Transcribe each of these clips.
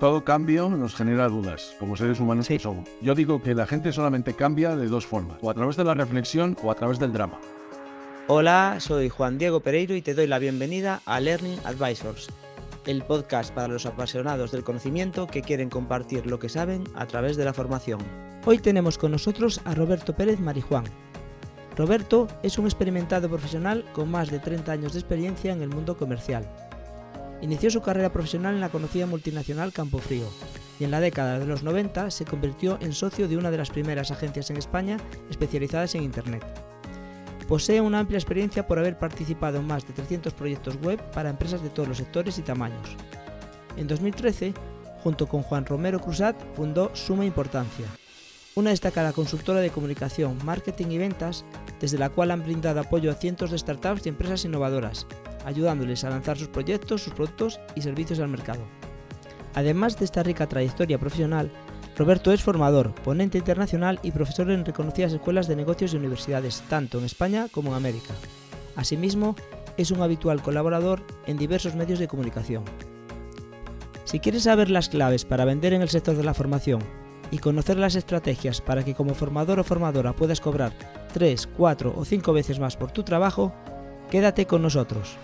Todo cambio nos genera dudas, como seres humanos que somos. Yo digo que la gente solamente cambia de dos formas, o a través de la reflexión o a través del drama. Hola, soy Juan Diego Pereiro y te doy la bienvenida a Learning Advisors, el podcast para los apasionados del conocimiento que quieren compartir lo que saben a través de la formación. Hoy tenemos con nosotros a Roberto Pérez Marijuán. Roberto es un experimentado profesional con más de 30 años de experiencia en el mundo comercial. Inició su carrera profesional en la conocida multinacional Campofrío y en la década de los 90 se convirtió en socio de una de las primeras agencias en España especializadas en Internet. Posee una amplia experiencia por haber participado en más de 300 proyectos web para empresas de todos los sectores y tamaños. En 2013, junto con Juan Romero Cruzat, fundó Suma Importancia, una destacada consultora de comunicación, marketing y ventas, desde la cual han brindado apoyo a cientos de startups y empresas innovadoras, ayudándoles a lanzar sus proyectos, sus productos y servicios al mercado. Además de esta rica trayectoria profesional, Roberto es formador, ponente internacional y profesor en reconocidas escuelas de negocios y universidades, tanto en España como en América. Asimismo, es un habitual colaborador en diversos medios de comunicación. Si quieres saber las claves para vender en el sector de la formación y conocer las estrategias para que como formador o formadora puedas cobrar 3, 4 o 5 veces más por tu trabajo, quédate con nosotros.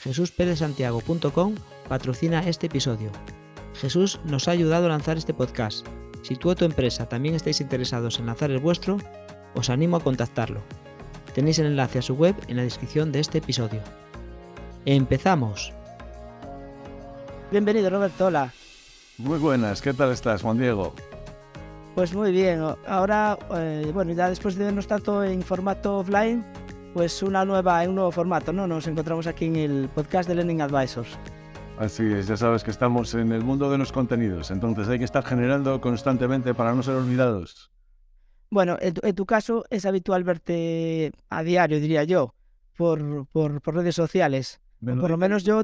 JesúsPérezSantiago.com patrocina este episodio. Jesús nos ha ayudado a lanzar este podcast. Si tú o tu empresa también estáis interesados en lanzar el vuestro, os animo a contactarlo. Tenéis el enlace a su web en la descripción de este episodio. ¡Empezamos! Bienvenido, Roberto, hola. Muy buenas, ¿qué tal estás, Juan Diego? Pues muy bien, ahora, ya después de vernos tanto en formato offline, pues un nuevo formato, ¿no? Nos encontramos aquí en el podcast de Learning Advisors. Así es, ya sabes que estamos en el mundo de los contenidos, entonces hay que estar generando constantemente para no ser olvidados. Bueno, en tu caso es habitual verte a diario, diría yo, por redes sociales. O por lo menos yo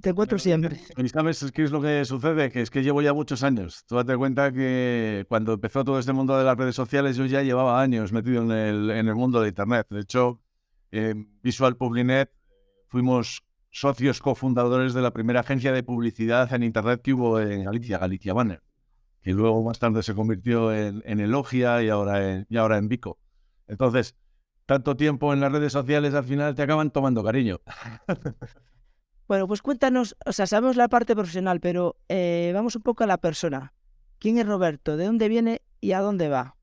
te encuentro siempre. ¿Y sabes qué es lo que sucede? Que es que llevo ya muchos años. Tú date cuenta que cuando empezó todo este mundo de las redes sociales yo ya llevaba años metido en el mundo de Internet. De hecho, en Visual Publinet fuimos socios cofundadores de la primera agencia de publicidad en Internet que hubo en Galicia, Galicia Banner, que luego más tarde se convirtió en Elogia y ahora en Vico. Entonces, tanto tiempo en las redes sociales al final te acaban tomando cariño. Bueno, pues cuéntanos, sabemos la parte profesional, pero vamos un poco a la persona. ¿Quién es Roberto? ¿De dónde viene y a dónde va?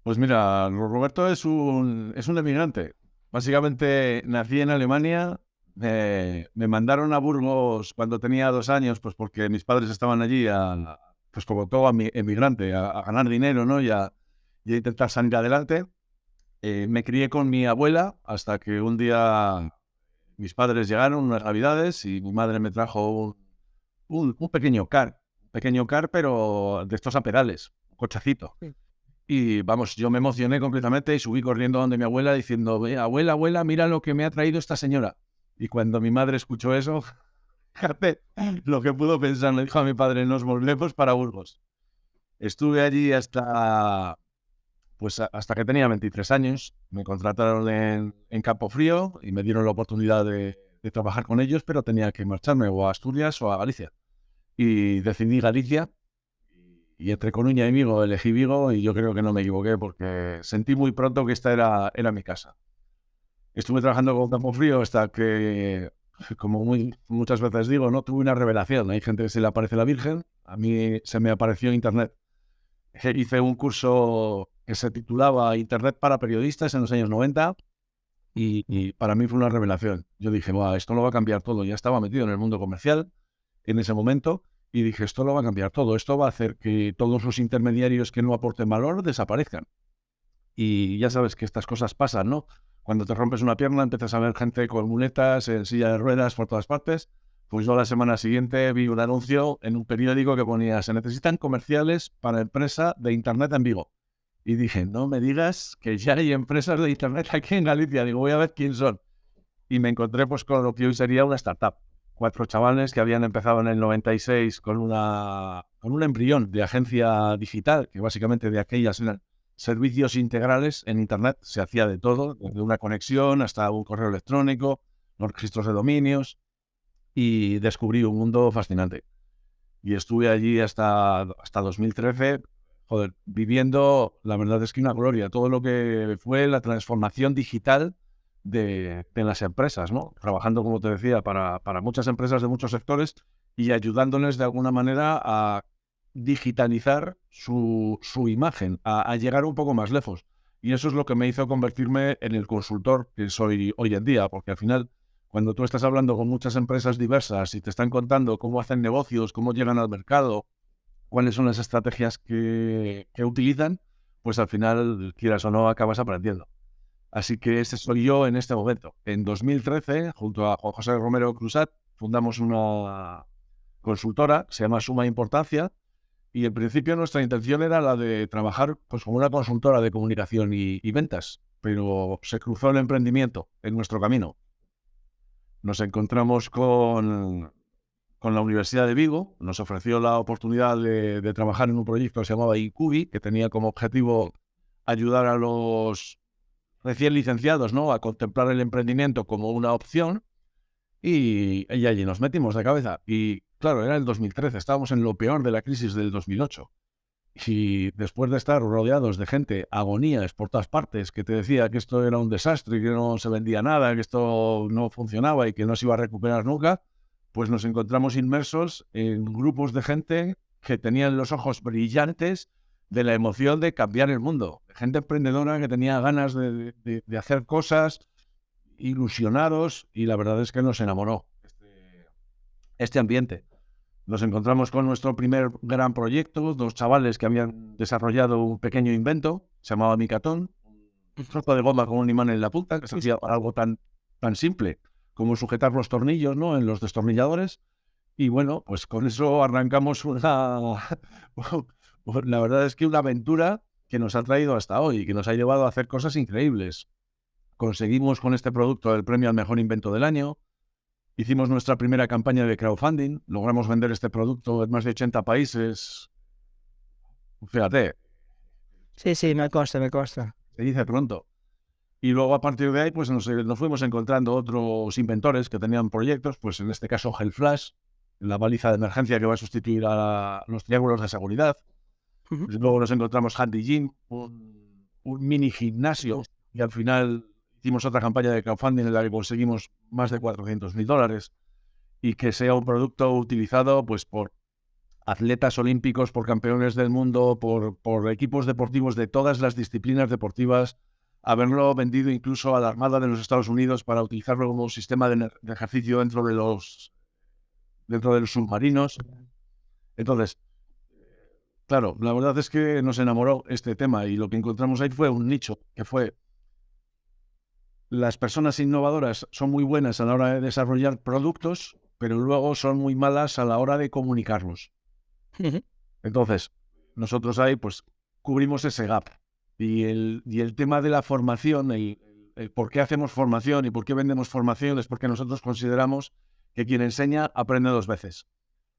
Pues mira, Roberto es un emigrante. Básicamente nací en Alemania. Me mandaron a Burgos cuando tenía 2 años, pues porque mis padres estaban allí, pues como todo emigrante, a ganar dinero, ¿no? Y a intentar salir adelante. Me crié con mi abuela hasta que un día mis padres llegaron unas navidades y mi madre me trajo un pequeño car, pero de estos a pedales, un cochecito. Sí. Y vamos, yo me emocioné completamente y subí corriendo donde mi abuela diciendo, abuela, abuela, mira lo que me ha traído esta señora. Y cuando mi madre escuchó eso, fíjate lo que pudo pensar, le dijo a mi padre, nos volvemos para Burgos. Estuve allí hasta que tenía 23 años. Me contrataron en Campofrío y me dieron la oportunidad de trabajar con ellos, pero tenía que marcharme o a Asturias o a Galicia. Y decidí Galicia. Y entre Coruña y Vigo elegí Vigo y yo creo que no me equivoqué porque sentí muy pronto que esta era mi casa. Estuve trabajando con Campofrío hasta que, como muchas veces digo, no tuve una revelación. Hay gente que se le aparece la Virgen, a mí se me apareció Internet. Hice un curso que se titulaba Internet para periodistas en los años 90 y para mí fue una revelación. Yo dije, esto lo va a cambiar todo. Ya estaba metido en el mundo comercial en ese momento. Y dije, esto lo va a cambiar todo. Esto va a hacer que todos los intermediarios que no aporten valor desaparezcan. Y ya sabes que estas cosas pasan, ¿no? Cuando te rompes una pierna empiezas a ver gente con muletas, en silla de ruedas por todas partes. Pues yo la semana siguiente vi un anuncio en un periódico que ponía se necesitan comerciales para empresa de Internet en Vigo. Y dije, no me digas que ya hay empresas de Internet aquí en Galicia. Digo, voy a ver quién son. Y me encontré pues con lo que hoy sería una startup. 4 chavales que habían empezado en el 96 con un embrión de agencia digital, que básicamente de aquellas eran servicios integrales en Internet. Se hacía de todo, desde una conexión hasta un correo electrónico, los registros de dominios. y descubrí un mundo fascinante. Y estuve allí hasta 2013, joder, viviendo, la verdad es que una gloria, todo lo que fue la transformación digital de las empresas, ¿no? Trabajando, como te decía, para muchas empresas de muchos sectores y ayudándoles de alguna manera a digitalizar su imagen, a llegar un poco más lejos. Y eso es lo que me hizo convertirme en el consultor que soy hoy en día, porque al final, cuando tú estás hablando con muchas empresas diversas y te están contando cómo hacen negocios, cómo llegan al mercado, cuáles son las estrategias que utilizan, pues al final, quieras o no, acabas aprendiendo. Así que ese soy yo en este momento. En 2013, junto a Juan José Romero Cruzat, fundamos una consultora que se llama Suma Importancia, y en principio nuestra intención era la de trabajar pues, como una consultora de comunicación y ventas, pero se cruzó el emprendimiento en nuestro camino. Nos encontramos con la Universidad de Vigo, nos ofreció la oportunidad de trabajar en un proyecto que se llamaba Incubi, que tenía como objetivo ayudar a los recién licenciados, ¿no?, a contemplar el emprendimiento como una opción, y allí nos metimos de cabeza. Y claro, era el 2013, estábamos en lo peor de la crisis del 2008. Y después de estar rodeados de gente, agonías por todas partes, que te decía que esto era un desastre, que no se vendía nada, que esto no funcionaba y que no se iba a recuperar nunca, pues nos encontramos inmersos en grupos de gente que tenían los ojos brillantes de la emoción de cambiar el mundo. Gente emprendedora que tenía ganas de hacer cosas, ilusionados, y la verdad es que nos enamoró este ambiente. Nos encontramos con nuestro primer gran proyecto, dos chavales que habían desarrollado un pequeño invento, se llamaba Micatón, un trozo de goma con un imán en la punta, que se hacía algo tan simple como sujetar los tornillos, ¿no?, en los destornilladores. Y bueno, pues con eso arrancamos la verdad es que una aventura que nos ha traído hasta hoy, que nos ha llevado a hacer cosas increíbles. Conseguimos con este producto el premio al mejor invento del año. Hicimos nuestra primera campaña de crowdfunding, logramos vender este producto en más de 80 países. Fíjate, Sí, me consta. se dice pronto. Y luego a partir de ahí pues nos fuimos encontrando otros inventores que tenían proyectos, pues en este caso Hellflash, la baliza de emergencia que va a sustituir a los triángulos de seguridad. Ujú. Luego nos encontramos Handy Gym, un mini gimnasio, y al final hicimos otra campaña de crowdfunding en la que conseguimos más de $400.000, y que sea un producto utilizado pues por atletas olímpicos, por campeones del mundo, por equipos deportivos de todas las disciplinas deportivas, haberlo vendido incluso a la Armada de los Estados Unidos para utilizarlo como sistema de ejercicio dentro de los submarinos. Entonces, claro, la verdad es que nos enamoró este tema, y lo que encontramos ahí fue un nicho, que fue: las personas innovadoras son muy buenas a la hora de desarrollar productos, pero luego son muy malas a la hora de comunicarlos. Ujú. Entonces, nosotros ahí pues cubrimos ese gap. Y el tema de la formación, el por qué hacemos formación y por qué vendemos formación, es porque nosotros consideramos que quien enseña aprende dos veces.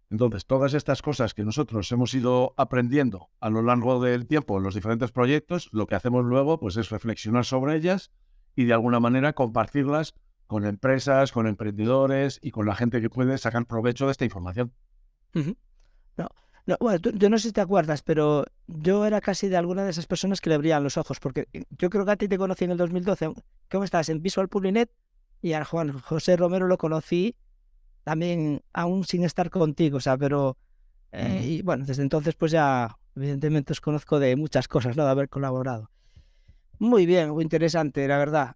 Entonces, todas estas cosas que nosotros hemos ido aprendiendo a lo largo del tiempo en los diferentes proyectos, lo que hacemos luego pues es reflexionar sobre ellas y de alguna manera compartirlas con empresas, con emprendedores y con la gente que puede sacar provecho de esta información. Ujú. No, no, bueno, yo no sé si te acuerdas, pero yo era casi de alguna de esas personas que le brillan los ojos, porque yo creo que a ti te conocí en el 2012, ¿cómo estás? En Visual Publinet, y a Juan José Romero lo conocí también aún sin estar contigo, o sea, pero y bueno, desde entonces pues ya evidentemente os conozco de muchas cosas, ¿no?, de haber colaborado. Muy bien, muy interesante, la verdad.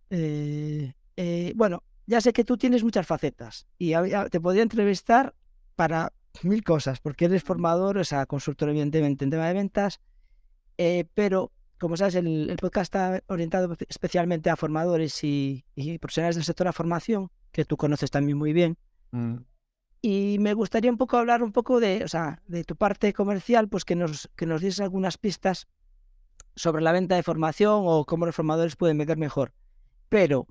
Bueno, ya sé que tú tienes muchas facetas y te podría entrevistar para mil cosas, porque eres formador, o sea, consultor evidentemente en tema de ventas, pero como sabes, el podcast está orientado especialmente a formadores y profesionales del sector de la formación, que tú conoces también muy bien. Mm. Y me gustaría un poco hablar un poco de, o sea, de tu parte comercial, pues que nos dieses algunas pistas sobre la venta de formación o cómo los formadores pueden vender mejor. Pero,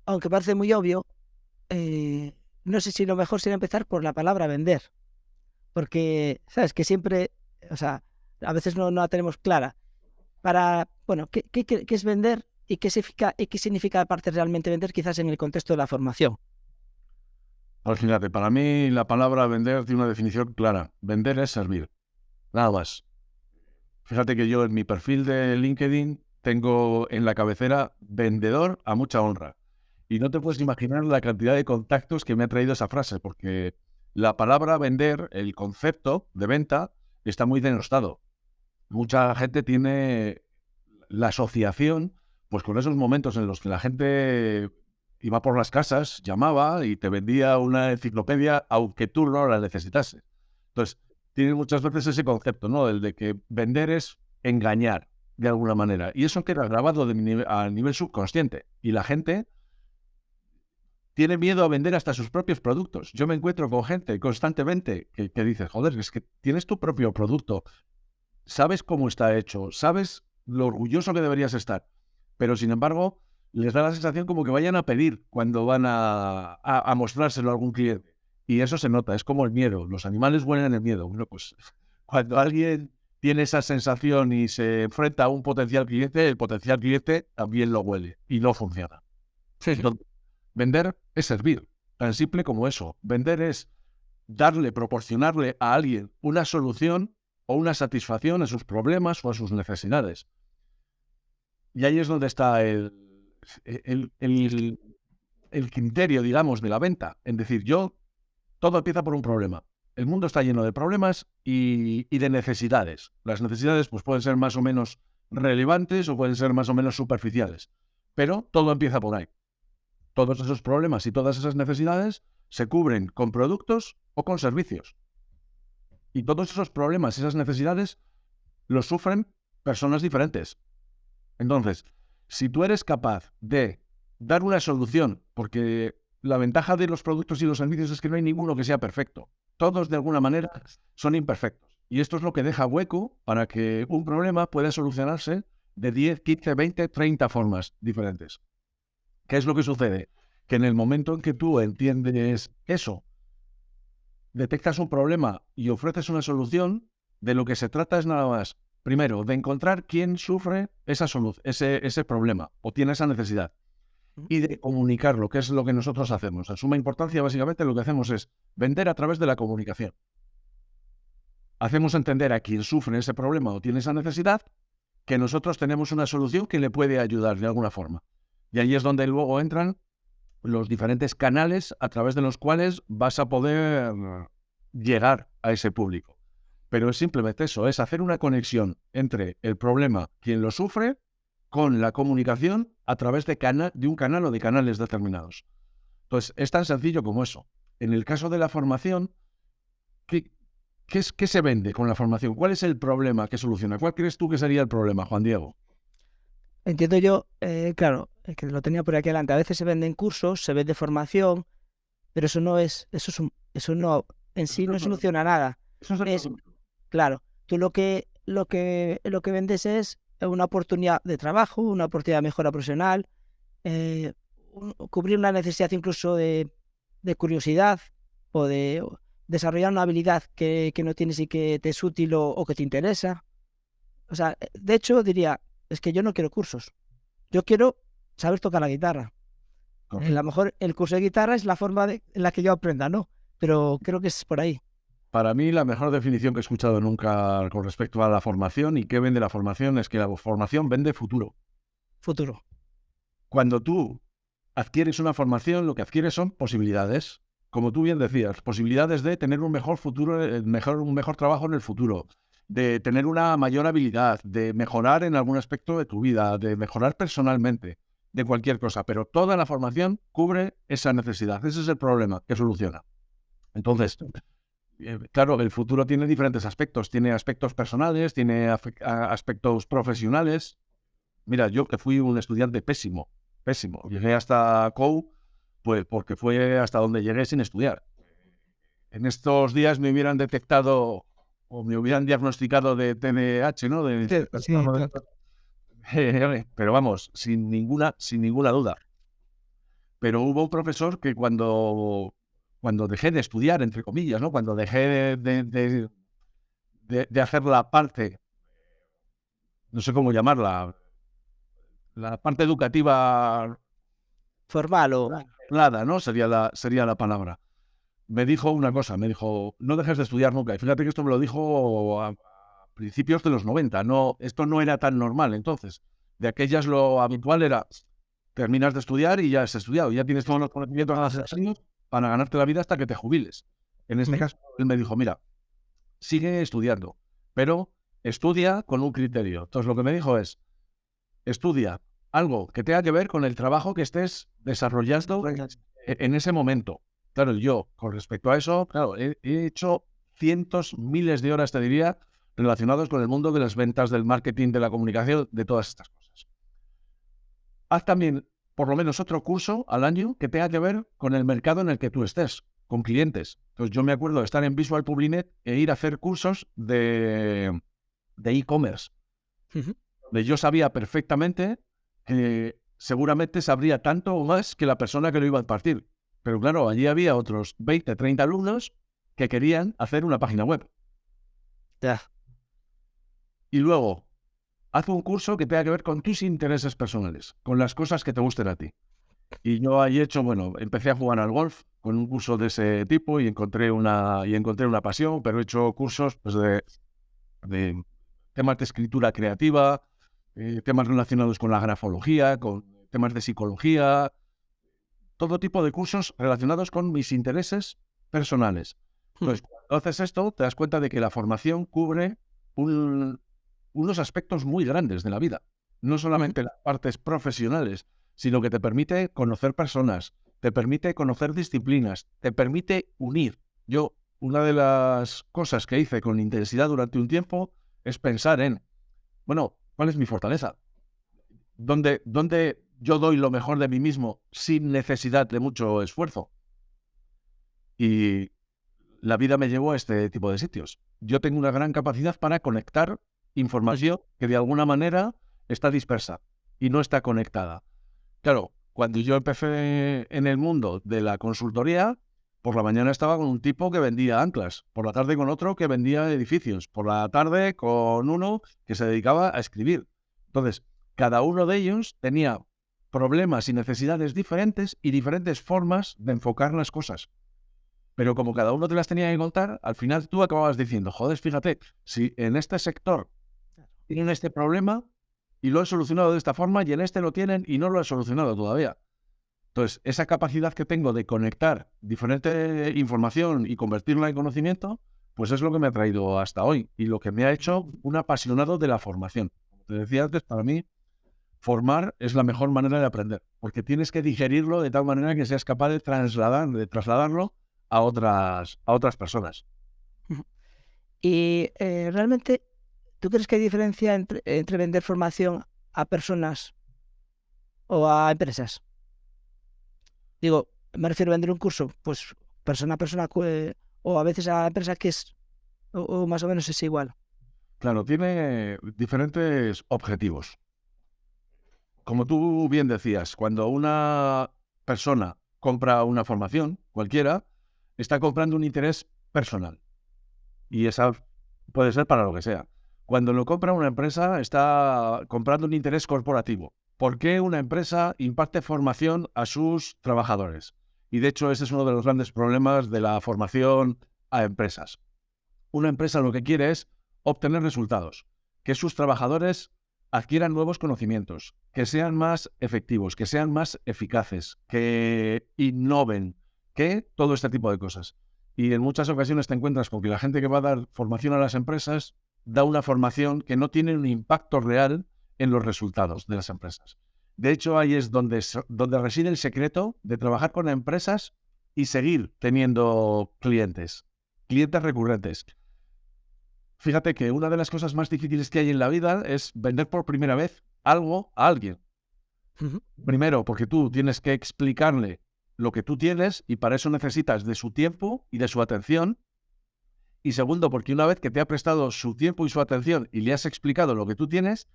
aunque parece muy obvio, no sé si lo mejor sería empezar por la palabra vender. Porque, ¿sabes? Que siempre, o sea, a veces no la tenemos clara. Bueno, ¿qué es vender y qué significa aparte realmente vender quizás en el contexto de la formación? Pues fíjate, para mí la palabra vender tiene una definición clara. Vender es servir, nada más. Fíjate que yo en mi perfil de LinkedIn tengo en la cabecera vendedor a mucha honra. Y no te puedes imaginar la cantidad de contactos que me ha traído esa frase, porque la palabra vender, el concepto de venta, está muy denostado. Mucha gente tiene la asociación, pues con esos momentos en los que la gente iba por las casas, llamaba y te vendía una enciclopedia, aunque tú no la necesitases. Entonces, tiene muchas veces ese concepto, ¿no? El de que vender es engañar, de alguna manera. Y eso queda grabado a nivel subconsciente. Y la gente tiene miedo a vender hasta sus propios productos. Yo me encuentro con gente constantemente que dice, joder, es que tienes tu propio producto, sabes cómo está hecho, sabes lo orgulloso que deberías estar, pero sin embargo les da la sensación como que vayan a pedir cuando van a mostrárselo a algún cliente. Y eso se nota, es como el miedo. Los animales huelen el miedo. Bueno, pues cuando alguien tiene esa sensación y se enfrenta a un potencial cliente, el potencial cliente también lo huele y no funciona. Entonces, vender es servir, tan simple como eso. Vender es proporcionarle a alguien una solución o una satisfacción a sus problemas o a sus necesidades. Y ahí es donde está el, el, el criterio, digamos, de la venta. Es decir, todo empieza por un problema. El mundo está lleno de problemas y de necesidades. Las necesidades pues, pueden ser más o menos relevantes o pueden ser más o menos superficiales. Pero todo empieza por ahí. Todos esos problemas y todas esas necesidades se cubren con productos o con servicios. Y todos esos problemas y esas necesidades los sufren personas diferentes. Entonces, si tú eres capaz de dar una solución, porque la ventaja de los productos y los servicios es que no hay ninguno que sea perfecto. Todos, de alguna manera, son imperfectos. Y esto es lo que deja hueco para que un problema pueda solucionarse de 10, 15, 20, 30 formas diferentes. ¿Qué es lo que sucede? Que en el momento en que tú entiendes eso, detectas un problema y ofreces una solución, de lo que se trata es nada más, primero, de encontrar quién sufre ese problema o tiene esa necesidad y de comunicarlo, que es lo que nosotros hacemos. En suma importancia, básicamente lo que hacemos es vender a través de la comunicación. Hacemos entender a quien sufre ese problema o tiene esa necesidad que nosotros tenemos una solución que le puede ayudar de alguna forma. Y ahí es donde luego entran los diferentes canales a través de los cuales vas a poder llegar a ese público. Pero es simplemente eso, es hacer una conexión entre el problema, quien lo sufre, con la comunicación a través de un canal o de canales determinados. Entonces, es tan sencillo como eso. En el caso de la formación, ¿qué se vende con la formación? ¿Cuál es el problema que soluciona? ¿Cuál crees tú que sería el problema, Juan Diego? Entiendo yo, claro, que lo tenía por aquí adelante. A veces se venden cursos, se vende formación, pero eso no es, eso no, en sí no soluciona nada. Eso es el Es, producto. claro, tú lo que vendes es una oportunidad de trabajo, una oportunidad de mejora profesional, cubrir una necesidad incluso de curiosidad o desarrollar una habilidad que no tienes y que te es útil o que te interesa. O sea, de hecho diría, es que yo no quiero cursos, yo quiero saber tocar la guitarra. A lo mejor el curso de guitarra es la forma en la que yo aprenda, ¿no? Pero creo que es por ahí. Para mí, la mejor definición que he escuchado nunca con respecto a la formación y qué vende la formación es que la formación vende futuro. Futuro. Cuando tú adquieres una formación, lo que adquieres son posibilidades. Como tú bien decías, posibilidades de tener un mejor futuro, un mejor trabajo en el futuro, de tener una mayor habilidad, de mejorar en algún aspecto de tu vida, de mejorar personalmente, de cualquier cosa. Pero toda la formación cubre esa necesidad. Ese es el problema que soluciona. Entonces, claro, el futuro tiene diferentes aspectos. Tiene aspectos personales, tiene aspectos profesionales. Mira, yo que fui un estudiante pésimo, pésimo. Llegué hasta COU, pues porque fue hasta donde llegué sin estudiar. En estos días me hubieran detectado o me hubieran diagnosticado de TDAH, ¿no? Sí, claro. Pero vamos, sin ninguna duda. Pero hubo un profesor que cuando dejé de estudiar, entre comillas, ¿no? Cuando dejé de hacer la parte, no sé cómo llamarla, la parte educativa Formal o... nada, ¿no? Sería la palabra. me dijo una cosa, me dijo, no dejes de estudiar nunca. Y fíjate que esto me lo dijo a principios de los 90. No, esto no era tan normal entonces. De aquellas lo habitual era, terminas de estudiar y ya has estudiado, ya tienes todos los conocimientos necesarios para ganarte la vida hasta que te jubiles. En este caso, él me dijo, mira, sigue estudiando, pero estudia con un criterio. Entonces lo que me dijo es, estudia algo que tenga que ver con el trabajo que estés desarrollando en ese momento. Claro, yo, con respecto a eso, claro, he hecho cientos, miles de horas, te diría, relacionados con el mundo de las ventas, del marketing, de la comunicación, de todas estas cosas. Haz también, por lo menos, otro curso al año que tenga que ver con el mercado en el que tú estés, con clientes. Entonces, yo me acuerdo de estar en Visual Publinet e ir a hacer cursos de e-commerce. Donde yo sabía perfectamente que seguramente sabría tanto o más que la persona que lo iba a impartir. Pero claro, allí había otros 20, 30 alumnos que querían hacer una página web. Ya. Y luego, haz un curso que tenga que ver con tus intereses personales, con las cosas que te gusten a ti. Y yo ahí empecé a jugar al golf con un curso de ese tipo y encontré una pasión, pero he hecho cursos pues, de temas de escritura creativa, temas relacionados con la grafología, con temas de psicología, todo tipo de cursos relacionados con mis intereses personales. Entonces, cuando haces esto, te das cuenta de que la formación cubre unos aspectos muy grandes de la vida. No solamente las partes profesionales, sino que te permite conocer personas, te permite conocer disciplinas, te permite unir. Yo, una de las cosas que hice con intensidad durante un tiempo es pensar en, bueno, ¿cuál es mi fortaleza? ¿Dónde yo doy lo mejor de mí mismo sin necesidad de mucho esfuerzo? Y la vida me llevó a este tipo de sitios. Yo tengo una gran capacidad para conectar información que de alguna manera está dispersa y no está conectada. Claro, cuando yo empecé en el mundo de la consultoría, por la mañana estaba con un tipo que vendía anclas, por la tarde con otro que vendía edificios, por la tarde con uno que se dedicaba a escribir. Entonces, cada uno de ellos tenía problemas y necesidades diferentes y diferentes formas de enfocar las cosas. Pero como cada uno te las tenía que contar, al final tú acababas diciendo, joder, fíjate, si en este sector tienen este problema y lo he solucionado de esta forma y en este lo tienen y no lo he solucionado todavía. Entonces, esa capacidad que tengo de conectar diferente información y convertirla en conocimiento, pues es lo que me ha traído hasta hoy y lo que me ha hecho un apasionado de la formación. Como te decía antes, para mí, formar es la mejor manera de aprender, porque tienes que digerirlo de tal manera que seas capaz de trasladarlo a otras personas. Y realmente, ¿tú crees que hay diferencia entre vender formación a personas o a empresas? Digo, me refiero a vender un curso, pues persona a persona, o a veces a empresa que es, o más o menos es igual. Claro, tiene diferentes objetivos. Como tú bien decías, cuando una persona compra una formación, cualquiera, está comprando un interés personal. Y esa puede ser para lo que sea. Cuando lo compra una empresa, está comprando un interés corporativo. ¿Por qué una empresa imparte formación a sus trabajadores? Y de hecho, ese es uno de los grandes problemas de la formación a empresas. Una empresa lo que quiere es obtener resultados, que sus trabajadores adquieran nuevos conocimientos, que sean más efectivos, que sean más eficaces, que innoven, que todo este tipo de cosas. Y en muchas ocasiones te encuentras con que la gente que va a dar formación a las empresas da una formación que no tiene un impacto real en los resultados de las empresas. De hecho, ahí es donde reside el secreto de trabajar con empresas y seguir teniendo clientes recurrentes. Fíjate que una de las cosas más difíciles que hay en la vida es vender por primera vez algo a alguien. Primero, porque tú tienes que explicarle lo que tú tienes y para eso necesitas de su tiempo y de su atención. Y segundo, porque una vez que te ha prestado su tiempo y su atención y le has explicado lo que tú tienes,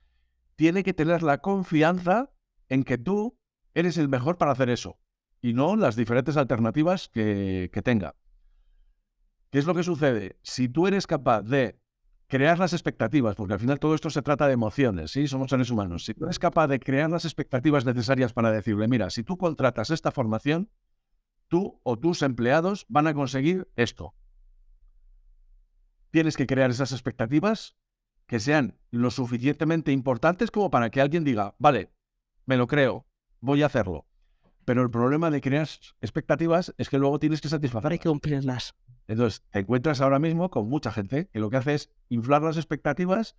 tiene que tener la confianza en que tú eres el mejor para hacer eso y no las diferentes alternativas que tenga. ¿Qué es lo que sucede? Si tú eres capaz de crear las expectativas, porque al final todo esto se trata de emociones, ¿sí? Somos seres humanos. Si tú eres capaz de crear las expectativas necesarias para decirle, mira, si tú contratas esta formación, tú o tus empleados van a conseguir esto. Tienes que crear esas expectativas que sean lo suficientemente importantes como para que alguien diga, vale, me lo creo, voy a hacerlo. Pero el problema de crear expectativas es que luego tienes que satisfacer. Hay que cumplirlas. Entonces, te encuentras ahora mismo con mucha gente que lo que hace es inflar las expectativas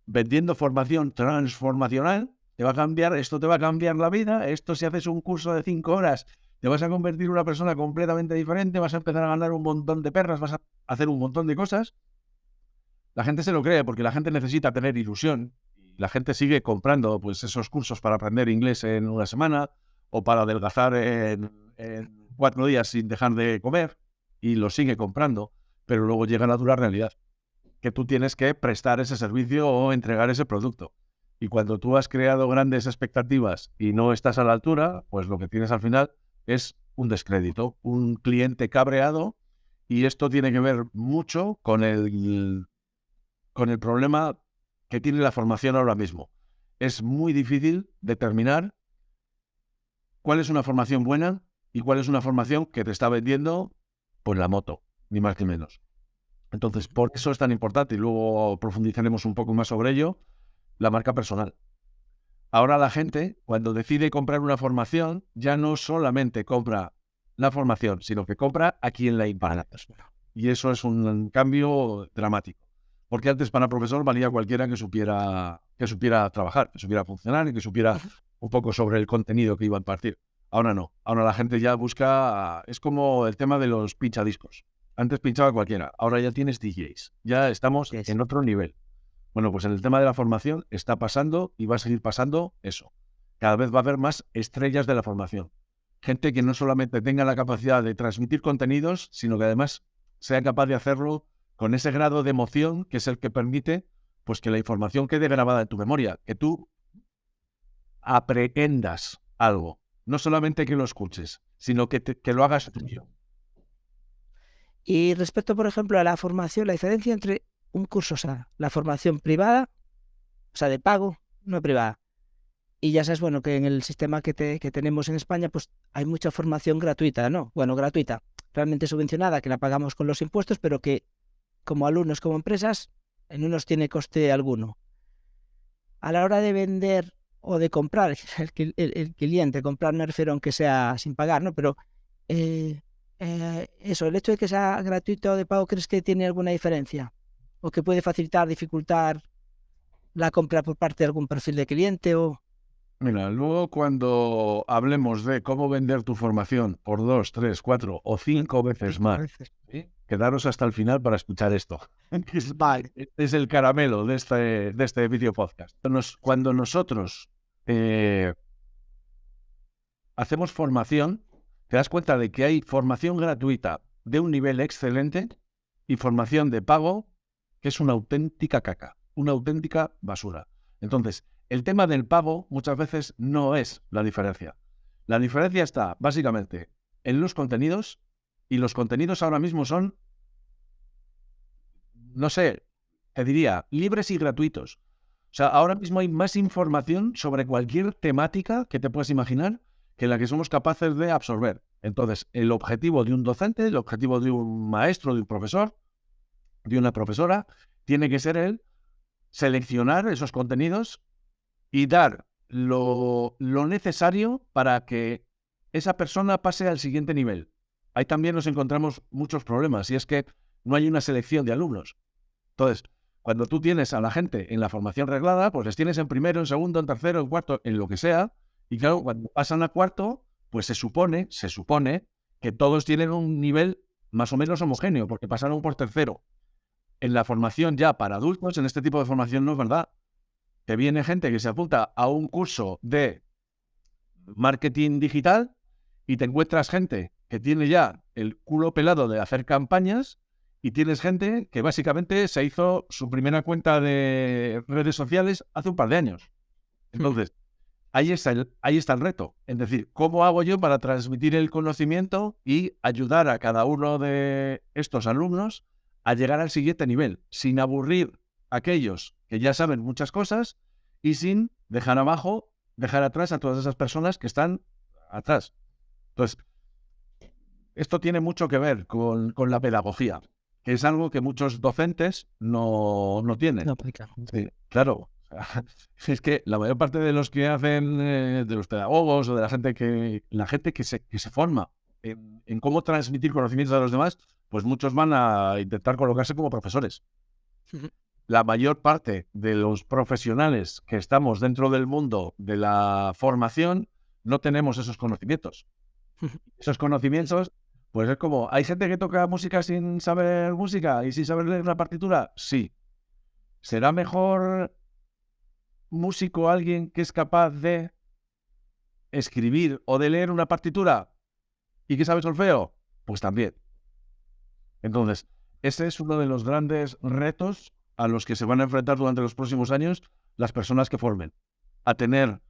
vendiendo formación transformacional. Te va a cambiar, esto te va a cambiar la vida, esto si haces un curso de 5 horas, te vas a convertir en una persona completamente diferente, vas a empezar a ganar un montón de perras, vas a hacer un montón de cosas. La gente se lo cree porque la gente necesita tener ilusión. La gente sigue comprando pues, esos cursos para aprender inglés en una semana o para adelgazar en 4 días sin dejar de comer y lo sigue comprando, pero luego llega la dura realidad, que tú tienes que prestar ese servicio o entregar ese producto. Y cuando tú has creado grandes expectativas y no estás a la altura, pues lo que tienes al final es un descrédito, un cliente cabreado, y esto tiene que ver mucho con el problema que tiene la formación ahora mismo. Es muy difícil determinar cuál es una formación buena y cuál es una formación que te está vendiendo pues la moto, ni más ni menos. Entonces, por eso es tan importante, y luego profundizaremos un poco más sobre ello, la marca personal. Ahora la gente, cuando decide comprar una formación, ya no solamente compra la formación, sino que compra a quien la imparte. Y eso es un cambio dramático. Porque antes para profesor valía cualquiera que supiera trabajar, que supiera funcionar y que supiera un poco sobre el contenido que iba a impartir. Ahora no. Ahora la gente ya busca... Es como el tema de los pinchadiscos. Antes pinchaba cualquiera. Ahora ya tienes DJs. Ya estamos en otro nivel. Bueno, pues en el tema de la formación está pasando y va a seguir pasando eso. Cada vez va a haber más estrellas de la formación. Gente que no solamente tenga la capacidad de transmitir contenidos, sino que además sea capaz de hacerlo con ese grado de emoción que es el que permite pues que la información quede grabada en tu memoria, que tú aprehendas algo. No solamente que lo escuches, sino que lo hagas tuyo. Y respecto, por ejemplo, a la formación, la diferencia entre un curso, o sea, la formación privada, o sea, de pago, no privada. Y ya sabes, bueno, que en el sistema que tenemos en España, pues hay mucha formación gratuita, ¿no? Bueno, gratuita, realmente subvencionada, que la pagamos con los impuestos, pero que como alumnos, como empresas, en unos tiene coste alguno. A la hora de vender o de comprar, el cliente, comprar me refiero aunque sea sin pagar, ¿no? Pero eso, el hecho de que sea gratuito o de pago, ¿crees que tiene alguna diferencia? ¿O que puede facilitar, dificultar la compra por parte de algún perfil de cliente? Mira, luego cuando hablemos de cómo vender tu formación por 2, 3, 4 o 5 veces más, ¿sí? Quedaros hasta el final para escuchar esto. Es el caramelo de este video podcast. Cuando nosotros hacemos formación, te das cuenta de que hay formación gratuita de un nivel excelente y formación de pago que es una auténtica caca, una auténtica basura. Entonces, el tema del pago muchas veces no es la diferencia. La diferencia está básicamente en los contenidos, y los contenidos ahora mismo son, no sé, te diría, libres y gratuitos. O sea, ahora mismo hay más información sobre cualquier temática que te puedas imaginar que la que somos capaces de absorber. Entonces, el objetivo de un docente, el objetivo de un maestro, de un profesor, de una profesora, tiene que ser el seleccionar esos contenidos y dar lo necesario para que esa persona pase al siguiente nivel. Ahí también nos encontramos muchos problemas, y es que no hay una selección de alumnos. Entonces, cuando tú tienes a la gente en la formación reglada, pues les tienes en primero, en segundo, en tercero, en cuarto, en lo que sea, y claro, cuando pasan a cuarto, pues se supone que todos tienen un nivel más o menos homogéneo, porque pasaron por tercero. En la formación ya para adultos, en este tipo de formación no es verdad. Que viene gente que se apunta a un curso de marketing digital y te encuentras gente que tiene ya el culo pelado de hacer campañas, y tienes gente que básicamente se hizo su primera cuenta de redes sociales hace un par de años. Entonces, ahí está el reto. Es decir, ¿cómo hago yo para transmitir el conocimiento y ayudar a cada uno de estos alumnos a llegar al siguiente nivel, sin aburrir a aquellos que ya saben muchas cosas y sin dejar atrás a todas esas personas que están atrás? Entonces, esto tiene mucho que ver con la pedagogía, que es algo que muchos docentes no tienen. No aplica. Sí, claro. Es que la mayor parte de los que hacen, de los pedagogos o de la gente que se forma en cómo transmitir conocimientos a los demás, pues muchos van a intentar colocarse como profesores. Ujú. La mayor parte de los profesionales que estamos dentro del mundo de la formación no tenemos esos conocimientos. Esos conocimientos, pues es como, ¿hay gente que toca música sin saber música y sin saber leer la partitura? Sí. ¿Será mejor músico alguien que es capaz de escribir o de leer una partitura y que sabe solfeo? Pues también. Entonces, ese es uno de los grandes retos a los que se van a enfrentar durante los próximos años las personas que formen, a tener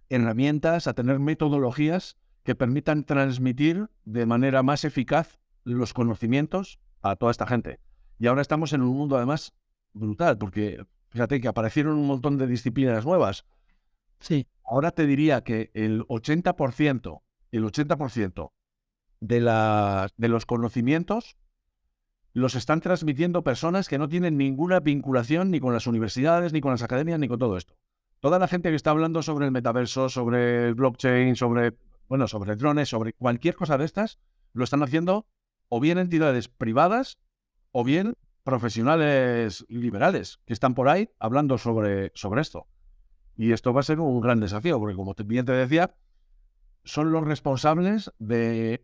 herramientas, a tener metodologías que permitan transmitir de manera más eficaz los conocimientos a toda esta gente. Y ahora estamos en un mundo además brutal, porque fíjate que aparecieron un montón de disciplinas nuevas. Sí. Ahora te diría que el 80% de los conocimientos los están transmitiendo personas que no tienen ninguna vinculación ni con las universidades, ni con las academias, ni con todo esto. Toda la gente que está hablando sobre el metaverso, sobre el blockchain, sobre drones, sobre cualquier cosa de estas, lo están haciendo o bien entidades privadas o bien profesionales liberales que están por ahí hablando sobre esto. Y esto va a ser un gran desafío, porque como bien te decía, son los responsables de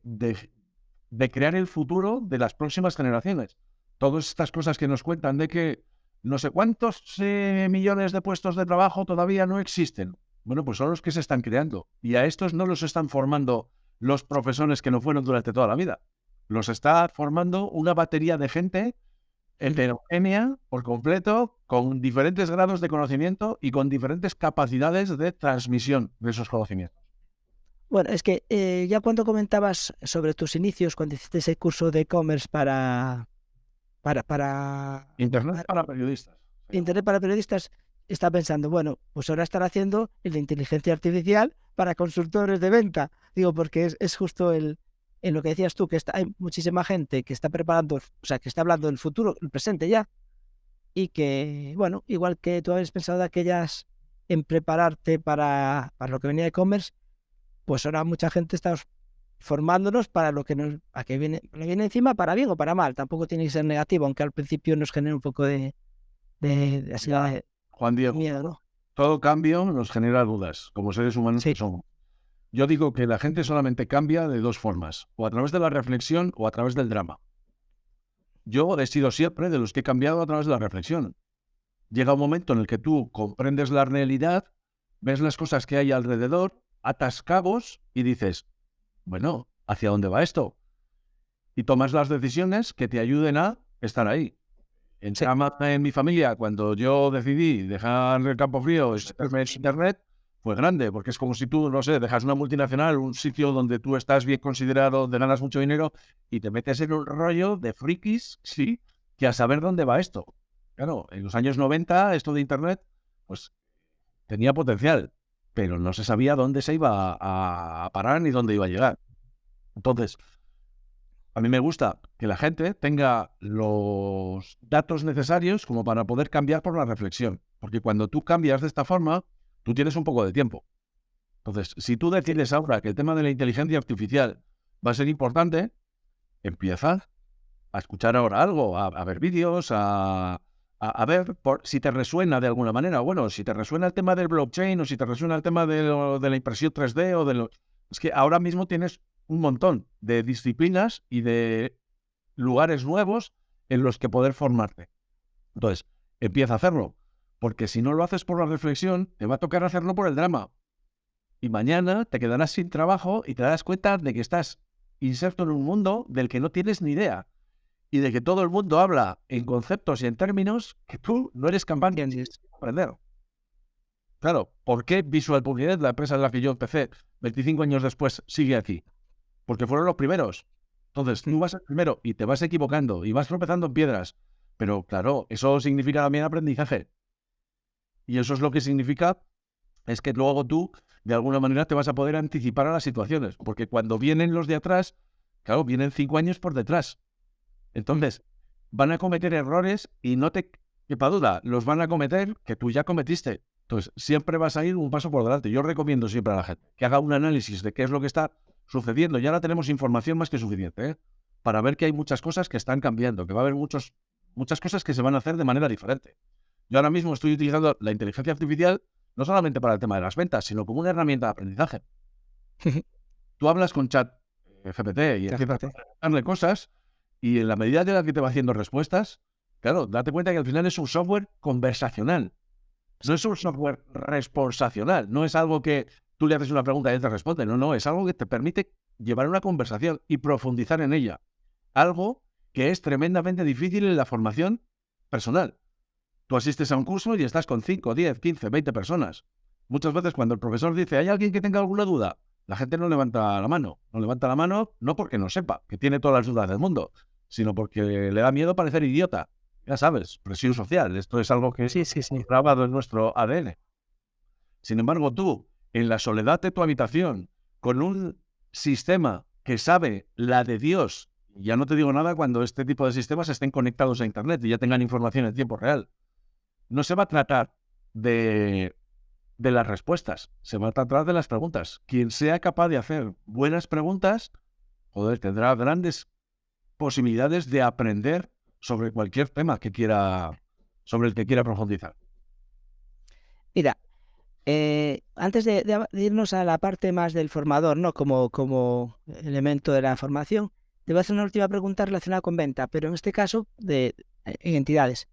crear el futuro de las próximas generaciones. Todas estas cosas que nos cuentan de que no sé cuántos millones de puestos de trabajo todavía no existen. Bueno, pues son los que se están creando. Y a estos no los están formando los profesores que no fueron durante toda la vida. Los está formando una batería de gente heterogénea por completo, con diferentes grados de conocimiento y con diferentes capacidades de transmisión de esos conocimientos. Bueno, es que ya cuando comentabas sobre tus inicios, cuando hiciste ese curso de e-commerce para Internet para periodistas. Internet para periodistas, está pensando, bueno, pues ahora están haciendo el de inteligencia artificial para consultores de venta. Digo, porque es justo en lo que decías tú, que hay muchísima gente que está preparando, o sea, que está hablando del futuro, el presente ya, y que, bueno, igual que tú habías pensado de aquellas en prepararte para lo que venía de e-commerce, pues ahora mucha gente está formándonos para lo que le viene encima, para bien o para mal. Tampoco tiene que ser negativo, aunque al principio nos genera un poco de así Juan Diego, miedo, ¿no? todo cambio nos genera dudas, como seres humanos Sí. que somos. Yo digo que la gente solamente cambia de dos formas, o a través de la reflexión o a través del drama. Yo he sido siempre de los que he cambiado a través de la reflexión. Llega un momento en el que tú comprendes la realidad, ves las cosas que hay alrededor, atas cabos y dices, bueno, ¿hacia dónde va esto? Y tomas las decisiones que te ayuden a estar ahí. En Sí. en mi familia, cuando yo decidí dejar el campo frío y meterme en internet, fue grande, porque es como si tú, no sé, dejas una multinacional, un sitio donde tú estás bien considerado, donde ganas mucho dinero, y te metes en un rollo de frikis, sí, que a saber dónde va esto. Claro, en los años 90, esto de internet, pues tenía potencial, pero no se sabía dónde se iba a parar ni dónde iba a llegar. Entonces, a mí me gusta que la gente tenga los datos necesarios como para poder cambiar por la reflexión. Porque cuando tú cambias de esta forma, tú tienes un poco de tiempo. Entonces, si tú decides ahora que el tema de la inteligencia artificial va a ser importante, empieza a escuchar ahora algo, a ver vídeos, a ver si te resuena de alguna manera. Bueno, si te resuena el tema del blockchain o si te resuena el tema de la impresión 3D o de lo... Es que ahora mismo tienes un montón de disciplinas y de lugares nuevos en los que poder formarte. Entonces, empieza a hacerlo, porque si no lo haces por la reflexión, te va a tocar hacerlo por el drama. Y mañana te quedarás sin trabajo y te darás cuenta de que estás inserto en un mundo del que no tienes ni idea y de que todo el mundo habla en conceptos y en términos que tú no eres capaz de aprender. Claro, ¿por qué Visual Publinet, la empresa en la que yo empecé 25 años después, sigue aquí? Porque fueron los primeros. Entonces, tú vas el primero y te vas equivocando y vas tropezando en piedras. Pero claro, eso significa también aprendizaje. Y eso es lo que significa es que luego tú, de alguna manera, te vas a poder anticipar a las situaciones. Porque cuando vienen los de atrás, claro, vienen 5 años por detrás. Entonces, van a cometer errores y no te quepa duda, los van a cometer que tú ya cometiste. Entonces, siempre vas a ir un paso por delante. Yo recomiendo siempre a la gente que haga un análisis de qué es lo que está sucediendo. Y ahora tenemos información más que suficiente, ¿eh? Para ver que hay muchas cosas que están cambiando, que va a haber muchas cosas que se van a hacer de manera diferente. Yo ahora mismo estoy utilizando la inteligencia artificial no solamente para el tema de las ventas, sino como una herramienta de aprendizaje. Tú hablas con chat GPT y empiezas a darle cosas y en la medida de la que te va haciendo respuestas, claro, date cuenta que al final es un software conversacional. No es un software responsacional. No es algo que tú le haces una pregunta y él te responde. No, es algo que te permite llevar una conversación y profundizar en ella. Algo que es tremendamente difícil en la formación personal. Tú asistes a un curso y estás con 5, 10, 15, 20 personas. Muchas veces cuando el profesor dice, ¿hay alguien que tenga alguna duda? La gente no levanta la mano. No levanta la mano no porque no sepa, que tiene todas las dudas del mundo, sino porque le da miedo parecer idiota. Ya sabes, presión social. Esto es algo que Sí. grabado en nuestro ADN. Sin embargo, tú, en la soledad de tu habitación, con un sistema que sabe la de Dios, ya no te digo nada cuando este tipo de sistemas estén conectados a Internet y ya tengan información en tiempo real. No se va a tratar de las respuestas, se va a tratar de las preguntas. Quien sea capaz de hacer buenas preguntas, joder, tendrá grandes posibilidades de aprender sobre cualquier tema sobre el que quiera profundizar. Mira, antes de irnos a la parte más del formador, ¿no? Como elemento de la formación, te voy a hacer una última pregunta relacionada con venta, pero en este caso en entidades.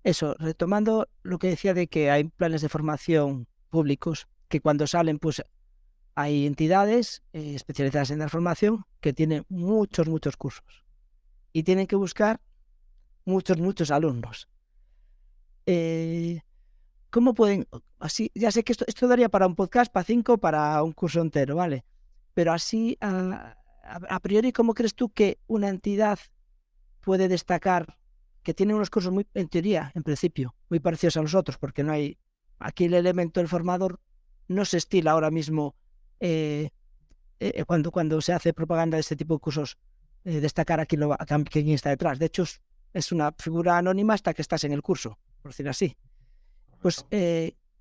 Eso, retomando lo que decía de que hay planes de formación públicos que cuando salen, pues hay entidades especializadas en la formación que tienen muchos cursos y tienen que buscar muchos alumnos. ¿Cómo pueden? Así, ya sé que esto daría para un podcast, para 5, para un curso entero, ¿vale? Pero así, a priori, ¿cómo crees tú que una entidad puede destacar que tiene unos cursos muy, en teoría, en principio, muy parecidos a los otros? Porque no hay, aquí el elemento del formador no se estila ahora mismo cuando se hace propaganda de este tipo de cursos, destacar a quién está detrás. De hecho, es una figura anónima hasta que estás en el curso, por decir así. Pues,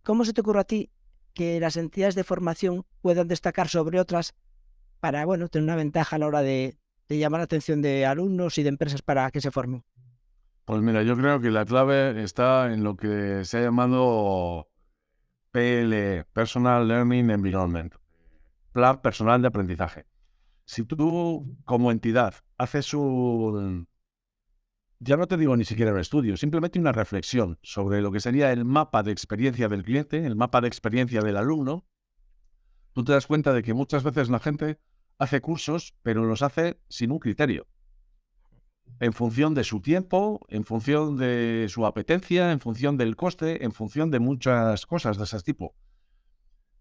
¿cómo se te ocurre a ti que las entidades de formación puedan destacar sobre otras para, bueno, tener una ventaja a la hora de llamar la atención de alumnos y de empresas para que se formen? Pues mira, yo creo que la clave está en lo que se ha llamado PLE, Personal Learning Environment, Plan Personal de Aprendizaje. Si tú, como entidad, haces ya no te digo ni siquiera un estudio, simplemente una reflexión sobre lo que sería el mapa de experiencia del cliente, el mapa de experiencia del alumno, tú te das cuenta de que muchas veces la gente hace cursos, pero los hace sin un criterio. En función de su tiempo, en función de su apetencia, en función del coste, en función de muchas cosas de ese tipo.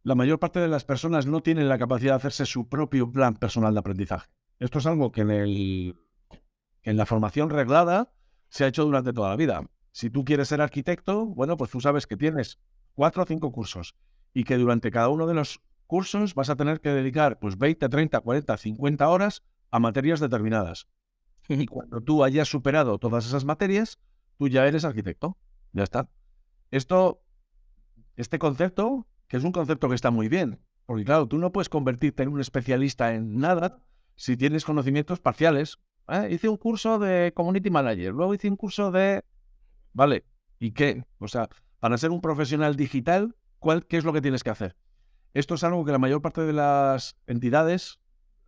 La mayor parte de las personas no tienen la capacidad de hacerse su propio plan personal de aprendizaje. Esto es algo que en la formación reglada se ha hecho durante toda la vida. Si tú quieres ser arquitecto, bueno, pues tú sabes que tienes 4 o 5 cursos y que durante cada uno de los cursos vas a tener que dedicar pues 20, 30, 40, 50 horas a materias determinadas. Y cuando tú hayas superado todas esas materias, tú ya eres arquitecto. Ya está. Este concepto, que es un concepto que está muy bien, porque claro, tú no puedes convertirte en un especialista en nada si tienes conocimientos parciales. Hice un curso de Community Manager, luego hice un curso de... Vale, ¿y qué? O sea, para ser un profesional digital, ¿qué es lo que tienes que hacer? Esto es algo que la mayor parte de las entidades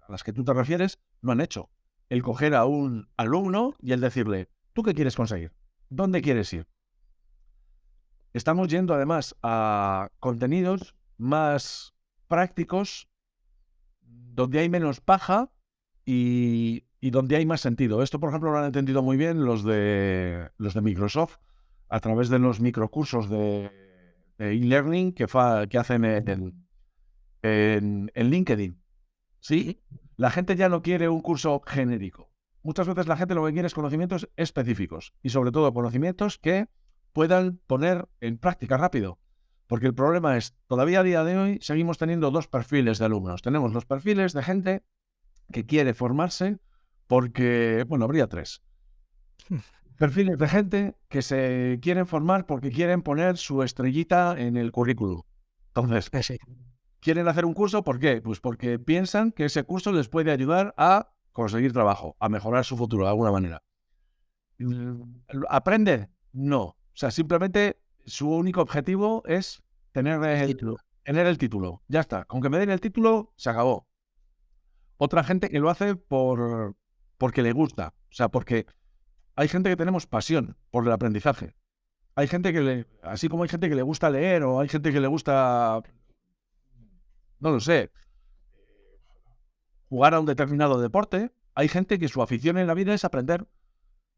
a las que tú te refieres no han hecho. El coger a un alumno y el decirle, ¿tú qué quieres conseguir? ¿Dónde quieres ir? Estamos yendo además a contenidos más prácticos, donde hay menos paja y donde hay más sentido. Esto, por ejemplo, lo han entendido muy bien los de Microsoft a través de los microcursos de e-learning que hacen en LinkedIn. ¿Sí? La gente ya no quiere un curso genérico. Muchas veces la gente lo que quiere es conocimientos específicos y sobre todo conocimientos que puedan poner en práctica rápido. Porque el problema es, todavía a día de hoy seguimos teniendo 2 perfiles de alumnos. Tenemos los perfiles de gente que quiere formarse porque, bueno, habría 3. Perfiles de gente que se quieren formar porque quieren poner su estrellita en el currículum. Entonces, Sí. quieren hacer un curso, ¿por qué? Pues porque piensan que ese curso les puede ayudar a conseguir trabajo, a mejorar su futuro de alguna manera. ¿Aprende? No. O sea, simplemente su único objetivo es tener el título. Ya está. Con que me den el título, se acabó. Otra gente que lo hace porque le gusta. O sea, porque hay gente que tenemos pasión por el aprendizaje. Hay gente así como hay gente que le gusta leer o hay gente que le gusta, no lo sé, jugar a un determinado deporte, hay gente que su afición en la vida es aprender.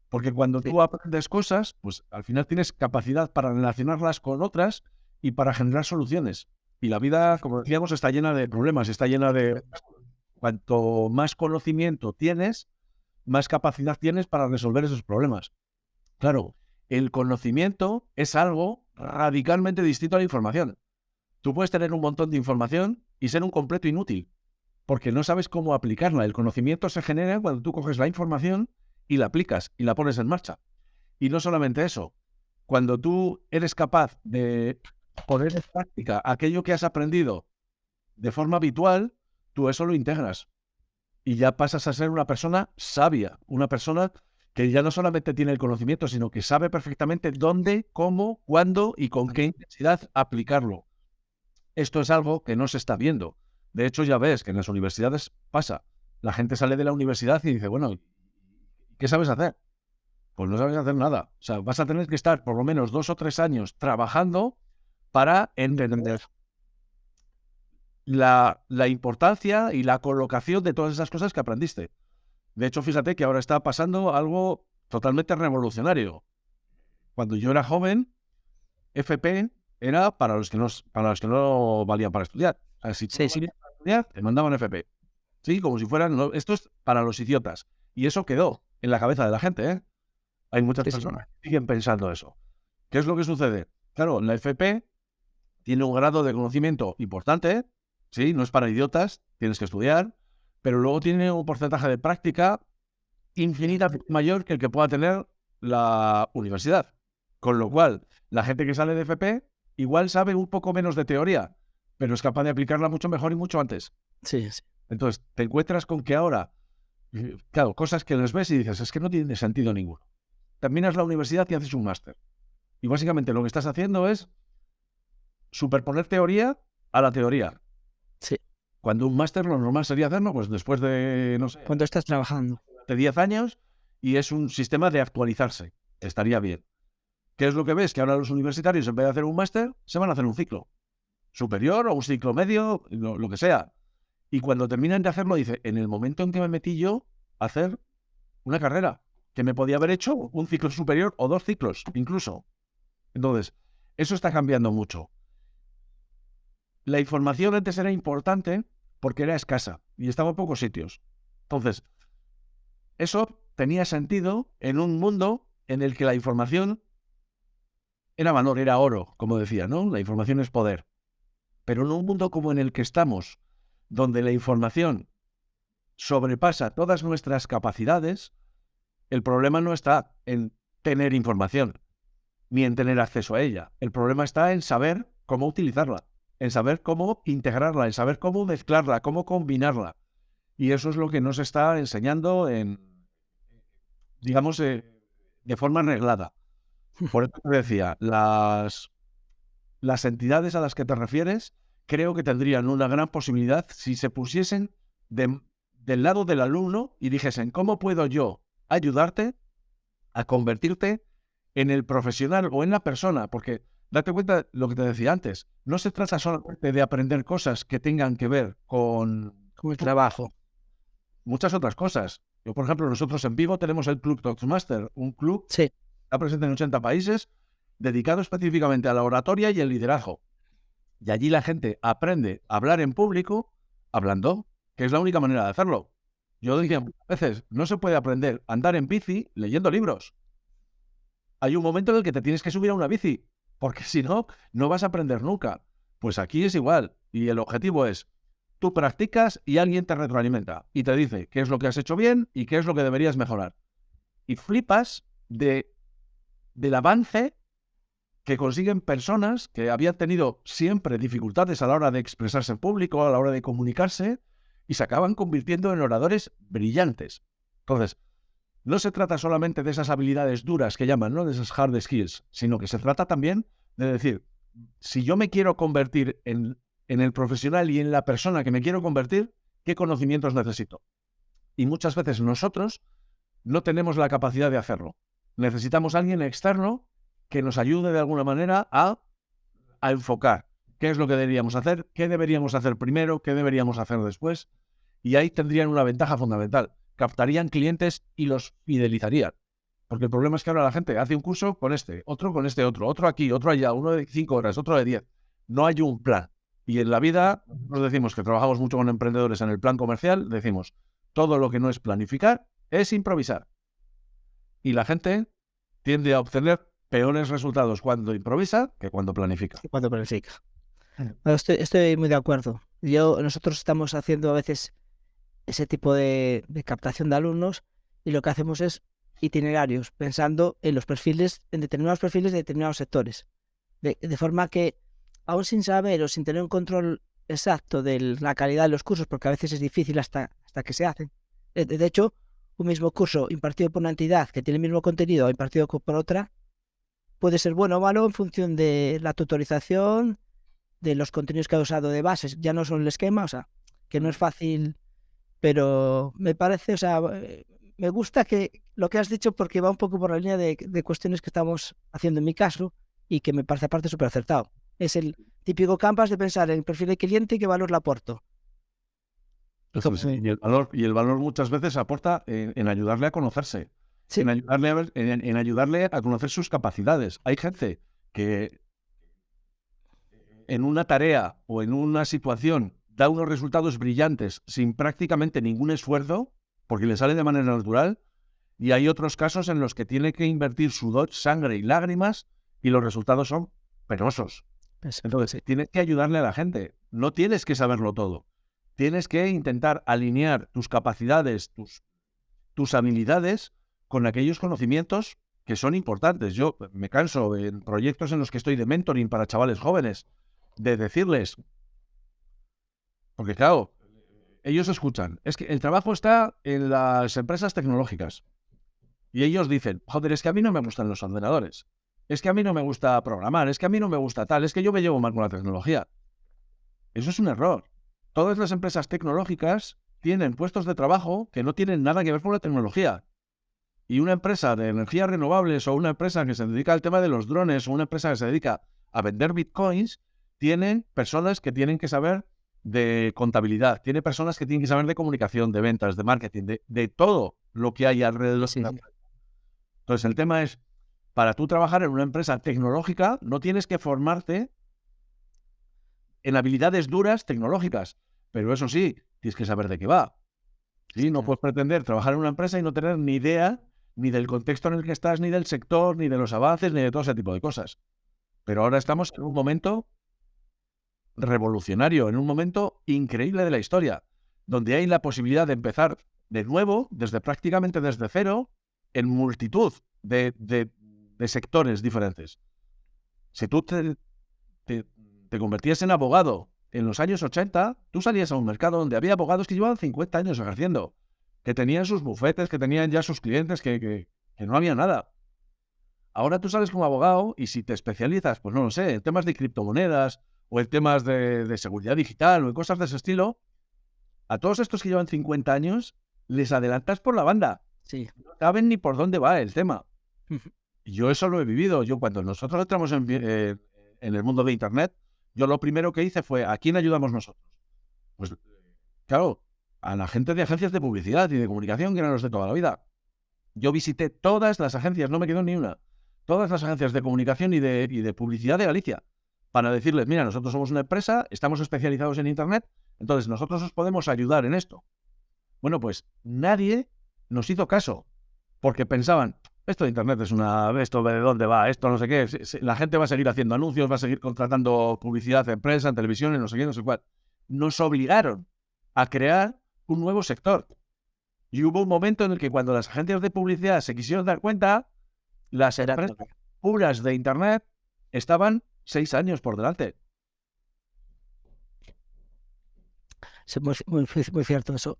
Porque cuando tú aprendes cosas, pues al final tienes capacidad para relacionarlas con otras y para generar soluciones. Y la vida, como decíamos, está llena de problemas, está llena de... Cuanto más conocimiento tienes, más capacidad tienes para resolver esos problemas. Claro, el conocimiento es algo radicalmente distinto a la información. Tú puedes tener un montón de información y ser un completo inútil, porque no sabes cómo aplicarla. El conocimiento se genera cuando tú coges la información y la aplicas y la pones en marcha. Y no solamente eso, cuando tú eres capaz de poner en práctica aquello que has aprendido de forma habitual, tú eso lo integras y ya pasas a ser una persona sabia, una persona que ya no solamente tiene el conocimiento, sino que sabe perfectamente dónde, cómo, cuándo y con qué intensidad aplicarlo. Esto es algo que no se está viendo. De hecho, ya ves que en las universidades pasa. La gente sale de la universidad y dice, bueno, ¿qué sabes hacer? Pues no sabes hacer nada. O sea, vas a tener que estar por lo menos 2 o 3 años trabajando para entender la importancia y la colocación de todas esas cosas que aprendiste. De hecho, fíjate que ahora está pasando algo totalmente revolucionario. Cuando yo era joven, FP era para los que no valían para estudiar. O sea, si tú no valías para estudiar, te mandaban FP. Sí, como si fueran... Esto es para los idiotas. Y eso quedó en la cabeza de la gente, ¿eh? Hay muchas personas que siguen pensando eso. ¿Qué es lo que sucede? Claro, la FP tiene un grado de conocimiento importante, sí, no es para idiotas, tienes que estudiar, pero luego tiene un porcentaje de práctica infinitamente mayor que el que pueda tener la universidad. Con lo cual, la gente que sale de FP igual sabe un poco menos de teoría, pero es capaz de aplicarla mucho mejor y mucho antes. Sí. Entonces, te encuentras con que ahora, claro, cosas que les ves y dices, es que no tiene sentido ninguno. Terminas la universidad y haces un máster. Y básicamente lo que estás haciendo es superponer teoría a la teoría. Sí. Cuando un máster lo normal sería hacerlo, pues después de, no sé, ¿Cuánto estás trabajando? de 10 años, y es un sistema de actualizarse. Estaría bien. ¿Qué es lo que ves? Que ahora los universitarios, en vez de hacer un máster, se van a hacer un ciclo superior o un ciclo medio, lo que sea. Y cuando terminan de hacerlo, dice, en el momento en que me metí yo a hacer una carrera, que me podía haber hecho un ciclo superior o 2 ciclos, incluso. Entonces, eso está cambiando mucho. La información antes era importante porque era escasa y estaba en pocos sitios. Entonces, eso tenía sentido en un mundo en el que la información era valor, era oro, como decía, ¿no? La información es poder. Pero en un mundo como en el que estamos, donde la información sobrepasa todas nuestras capacidades, el problema no está en tener información, ni en tener acceso a ella. El problema está en saber cómo utilizarla, en saber cómo integrarla, en saber cómo mezclarla, cómo combinarla. Y eso es lo que nos está enseñando digamos, de forma reglada. Por eso te decía, las entidades a las que te refieres creo que tendrían una gran posibilidad si se pusiesen del lado del alumno y dijesen, ¿cómo puedo yo ayudarte a convertirte en el profesional o en la persona? Porque date cuenta lo que te decía antes, no se trata solamente de aprender cosas que tengan que ver con el trabajo. Muchas otras cosas. Yo, por ejemplo, nosotros en Vivo tenemos el Club Toastmaster, un club que está presente en 80 países, dedicado específicamente a la oratoria y el liderazgo. Y allí la gente aprende a hablar en público hablando, que es la única manera de hacerlo. Yo decía muchas veces, no se puede aprender a andar en bici leyendo libros. Hay un momento en el que te tienes que subir a una bici, porque si no, no vas a aprender nunca. Pues aquí es igual. Y el objetivo es tú practicas y alguien te retroalimenta y te dice qué es lo que has hecho bien y qué es lo que deberías mejorar. Y flipas del avance que consiguen personas que habían tenido siempre dificultades a la hora de expresarse en público, a la hora de comunicarse, y se acaban convirtiendo en oradores brillantes. Entonces, no se trata solamente de esas habilidades duras que llaman, ¿no? De esas hard skills, sino que se trata también de decir, si yo me quiero convertir en el profesional y en la persona que me quiero convertir, ¿qué conocimientos necesito? Y muchas veces nosotros no tenemos la capacidad de hacerlo. Necesitamos a alguien externo que nos ayude de alguna manera a enfocar qué es lo que deberíamos hacer, qué deberíamos hacer primero, qué deberíamos hacer después. Y ahí tendrían una ventaja fundamental. Captarían clientes y los fidelizarían. Porque el problema es que ahora la gente hace un curso con otro con este otro aquí, otro allá, uno de 5 horas, otro de 10. No hay un plan. Y en la vida nos decimos que trabajamos mucho con emprendedores en el plan comercial, decimos, todo lo que no es planificar es improvisar. Y la gente tiende a obtener peores resultados cuando improvisa que cuando planifica. Cuando planifica. Bueno, estoy muy de acuerdo. Nosotros estamos haciendo a veces ese tipo de captación de alumnos y lo que hacemos es itinerarios, pensando en los perfiles, en determinados perfiles de determinados sectores. De forma que, aún sin saber o sin tener un control exacto de la calidad de los cursos, porque a veces es difícil hasta que se hacen. De hecho, un mismo curso impartido por una entidad que tiene el mismo contenido impartido por otra puede ser bueno o malo en función de la tutorización, de los contenidos que ha usado de bases. Ya no son el esquema, o sea, que no es fácil, pero me parece, o sea, me gusta que lo que has dicho porque va un poco por la línea de cuestiones que estamos haciendo en mi caso y que me parece aparte súper acertado. Es el típico canvas de pensar en el perfil de cliente y qué valor le aporto. Y el valor muchas veces aporta en ayudarle a conocerse, Sí. en ayudarle a conocer sus capacidades. Hay gente que en una tarea o en una situación da unos resultados brillantes sin prácticamente ningún esfuerzo, porque le sale de manera natural, y hay otros casos en los que tiene que invertir sudor, sangre y lágrimas y los resultados son penosos. Entonces, tienes que ayudarle a la gente. No tienes que saberlo todo. Tienes que intentar alinear tus capacidades, tus habilidades con aquellos conocimientos que son importantes. Yo me canso en proyectos en los que estoy de mentoring para chavales jóvenes de decirles, porque claro, ellos escuchan, es que el trabajo está en las empresas tecnológicas y ellos dicen, joder, es que a mí no me gustan los ordenadores, es que a mí no me gusta programar, es que a mí no me gusta tal, es que yo me llevo mal con la tecnología. Eso es un error. Todas las empresas tecnológicas tienen puestos de trabajo que no tienen nada que ver con la tecnología. Y una empresa de energías renovables o una empresa que se dedica al tema de los drones o una empresa que se dedica a vender bitcoins, tienen personas que tienen que saber de contabilidad, tiene personas que tienen que saber de comunicación, de ventas, de marketing, de todo lo que hay alrededor de la empresa. Entonces, el tema es, para tú trabajar en una empresa tecnológica, no tienes que formarte en habilidades duras tecnológicas, pero eso sí, tienes que saber de qué va. ¿Sí? No puedes pretender trabajar en una empresa y no tener ni idea ni del contexto en el que estás, ni del sector, ni de los avances, ni de todo ese tipo de cosas. Pero ahora estamos en un momento revolucionario, en un momento increíble de la historia, donde hay la posibilidad de empezar de nuevo, prácticamente desde cero, en multitud de sectores diferentes. Si tú te convertías en abogado en los años 80, tú salías a un mercado donde había abogados que llevaban 50 años ejerciendo, que tenían sus bufetes, que tenían ya sus clientes, que no había nada. Ahora tú sales como abogado y si te especializas, pues no lo sé, en temas de criptomonedas o en temas de seguridad digital o en cosas de ese estilo, a todos estos que llevan 50 años les adelantas por la banda. Sí. No saben ni por dónde va el tema. Yo eso lo he vivido. Yo cuando nosotros entramos en el mundo de Internet, yo lo primero que hice fue, ¿a quién ayudamos nosotros? Pues, claro, a la gente de agencias de publicidad y de comunicación, que eran los de toda la vida. Yo visité todas las agencias, no me quedó ni una, todas las agencias de comunicación y de publicidad de Galicia, para decirles, mira, nosotros somos una empresa, estamos especializados en Internet, entonces nosotros os podemos ayudar en esto. Bueno, pues nadie nos hizo caso, porque pensaban, esto de Internet es esto de dónde va, esto no sé qué, la gente va a seguir haciendo anuncios, va a seguir contratando publicidad en prensa, en televisión, en no sé qué, no sé cuál. Nos obligaron a crear un nuevo sector. Y hubo un momento en el que cuando las agencias de publicidad se quisieron dar cuenta, las empresas puras de Internet estaban 6 años por delante. Es muy cierto eso.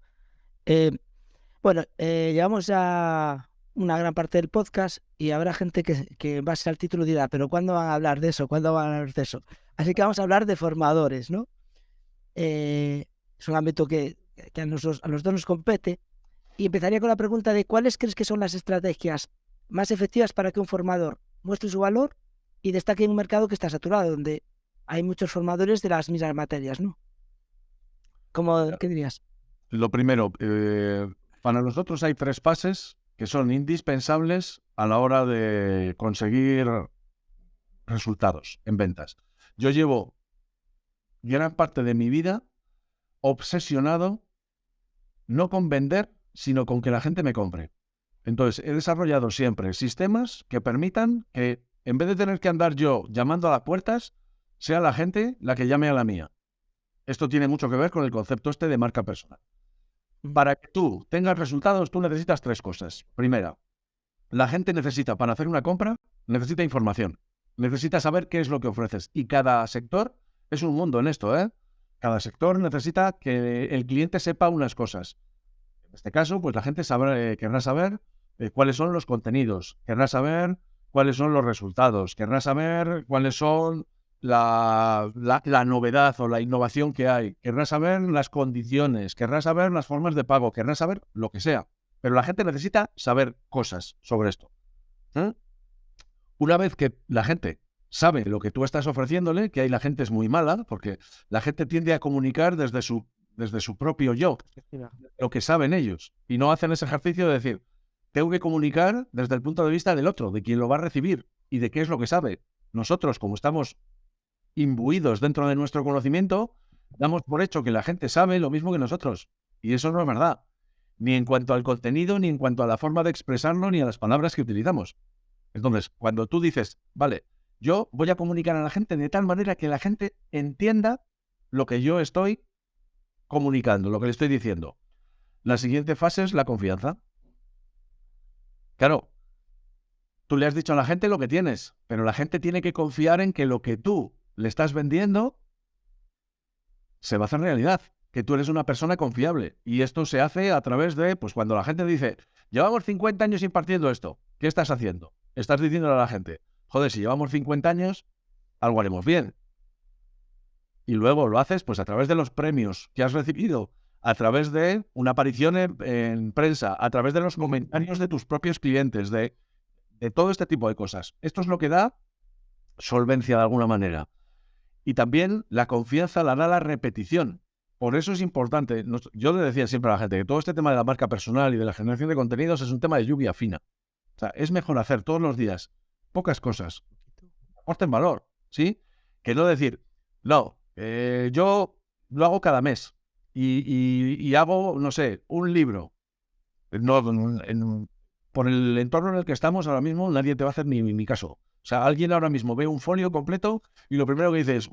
Llevamos ya una gran parte del podcast y habrá gente que en base al título dirá, pero ¿cuándo van a hablar de eso? ¿Cuándo van a hablar de eso? Así que vamos a hablar de formadores, ¿no? Es un ámbito que a los dos nos compete. Y empezaría con la pregunta de ¿cuáles crees que son las estrategias más efectivas para que un formador muestre su valor y destaque en un mercado que está saturado, donde hay muchos formadores de las mismas materias, ¿no? ¿Qué dirías? Lo primero, para nosotros hay 3 fases que son indispensables a la hora de conseguir resultados en ventas. Yo llevo gran parte de mi vida obsesionado no con vender, sino con que la gente me compre. Entonces, he desarrollado siempre sistemas que permitan que, en vez de tener que andar yo llamando a las puertas, sea la gente la que llame a la mía. Esto tiene mucho que ver con el concepto de marca personal. Para que tú tengas resultados, tú necesitas 3 cosas. Primera, la gente necesita, para hacer una compra, necesita información. Necesita saber qué es lo que ofreces. Y cada sector es un mundo en esto, ¿eh? Cada sector necesita que el cliente sepa unas cosas. En este caso, pues la gente querrá saber cuáles son los contenidos, querrá saber cuáles son los resultados, querrá saber cuáles son la novedad o la innovación que hay, querrá saber las condiciones, querrá saber las formas de pago, querrá saber lo que sea. Pero la gente necesita saber cosas sobre esto. Una vez que la gente sabe lo que tú estás ofreciéndole, que ahí la gente es muy mala, porque la gente tiende a comunicar desde su propio yo, lo que saben ellos, y no hacen ese ejercicio de decir, tengo que comunicar desde el punto de vista del otro, de quien lo va a recibir y de qué es lo que sabe. Nosotros, como estamos imbuidos dentro de nuestro conocimiento, damos por hecho que la gente sabe lo mismo que nosotros, y eso no es verdad, ni en cuanto al contenido, ni en cuanto a la forma de expresarlo, ni a las palabras que utilizamos. Entonces, cuando tú dices, vale, yo voy a comunicar a la gente de tal manera que la gente entienda lo que yo estoy comunicando, lo que le estoy diciendo. La siguiente fase es la confianza. Claro, tú le has dicho a la gente lo que tienes, pero la gente tiene que confiar en que lo que tú le estás vendiendo se va a hacer realidad, que tú eres una persona confiable. Y esto se hace a través de, pues cuando la gente dice, llevamos 50 años impartiendo esto, ¿qué estás haciendo? Estás diciéndole a la gente, joder, si llevamos 50 años, algo haremos bien. Y luego lo haces pues a través de los premios que has recibido, a través de una aparición en prensa, a través de los comentarios de tus propios clientes, de todo este tipo de cosas. Esto es lo que da solvencia de alguna manera. Y también la confianza la da la repetición. Por eso es importante. Yo le decía siempre a la gente que todo este tema de la marca personal y de la generación de contenidos es un tema de lluvia fina. O sea, es mejor hacer todos los días pocas cosas que aporten valor, ¿sí? Que no decir, no, yo lo hago cada mes y hago, no sé, un libro. Por el entorno en el que estamos ahora mismo, nadie te va a hacer ni caso. O sea, alguien ahora mismo ve un folio completo y lo primero que dice es,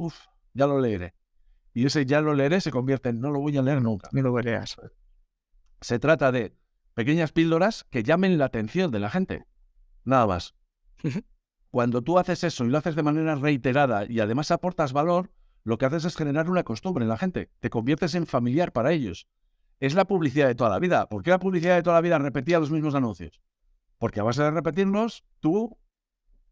ya lo leeré. Y ese ya lo leeré se convierte en no lo voy a leer nunca. Ni lo leas. Se trata de pequeñas píldoras que llamen la atención de la gente. Nada más. Cuando tú haces eso y lo haces de manera reiterada y además aportas valor, lo que haces es generar una costumbre en la gente. Te conviertes en familiar para ellos. Es la publicidad de toda la vida. ¿Por qué la publicidad de toda la vida repetía los mismos anuncios? Porque a base de repetirlos, tú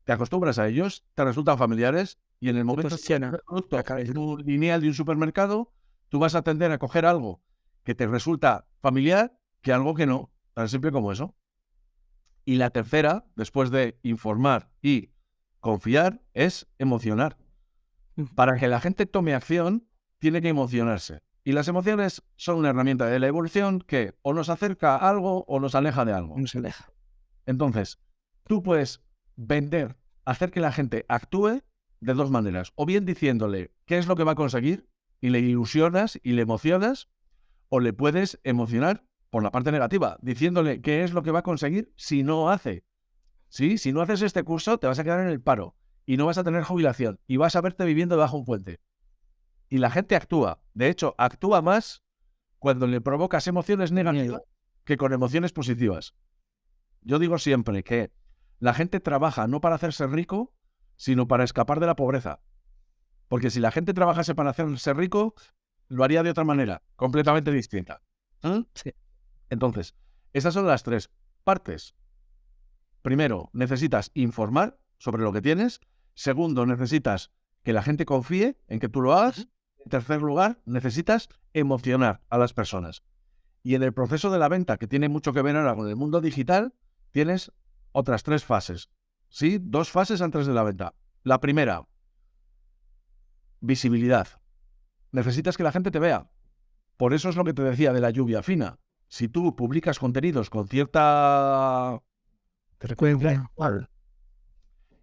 te acostumbras a ellos, te resultan familiares y en el momento que un lineal de un supermercado, tú vas a tender a coger algo que te resulta familiar que algo que no. Tan simple como eso. Y la tercera, después de informar y confiar, es emocionar. Para que la gente tome acción, tiene que emocionarse. Y las emociones son una herramienta de la evolución que o nos acerca a algo o nos aleja de algo. Nos aleja. Entonces, tú puedes vender, hacer que la gente actúe de 2 maneras. O bien diciéndole qué es lo que va a conseguir y le ilusionas y le emocionas, o le puedes emocionar por la parte negativa, diciéndole qué es lo que va a conseguir si no hace. ¿Sí? Si no haces este curso, te vas a quedar en el paro y no vas a tener jubilación y vas a verte viviendo bajo un puente. Y la gente actúa. De hecho, actúa más cuando le provocas emociones negativas que con emociones positivas. Yo digo siempre que la gente trabaja no para hacerse rico, sino para escapar de la pobreza. Porque si la gente trabajase para hacerse rico, lo haría de otra manera, completamente distinta. Sí. Entonces, esas son las 3 partes. Primero, necesitas informar sobre lo que tienes. Segundo, necesitas que la gente confíe en que tú lo hagas. En tercer lugar, necesitas emocionar a las personas. Y en el proceso de la venta, que tiene mucho que ver ahora con el mundo digital, tienes otras 3 fases. ¿Sí? 2 fases antes de la venta. La primera, visibilidad. Necesitas que la gente te vea. Por eso es lo que te decía de la lluvia fina. Si tú publicas contenidos con cierta frecuencia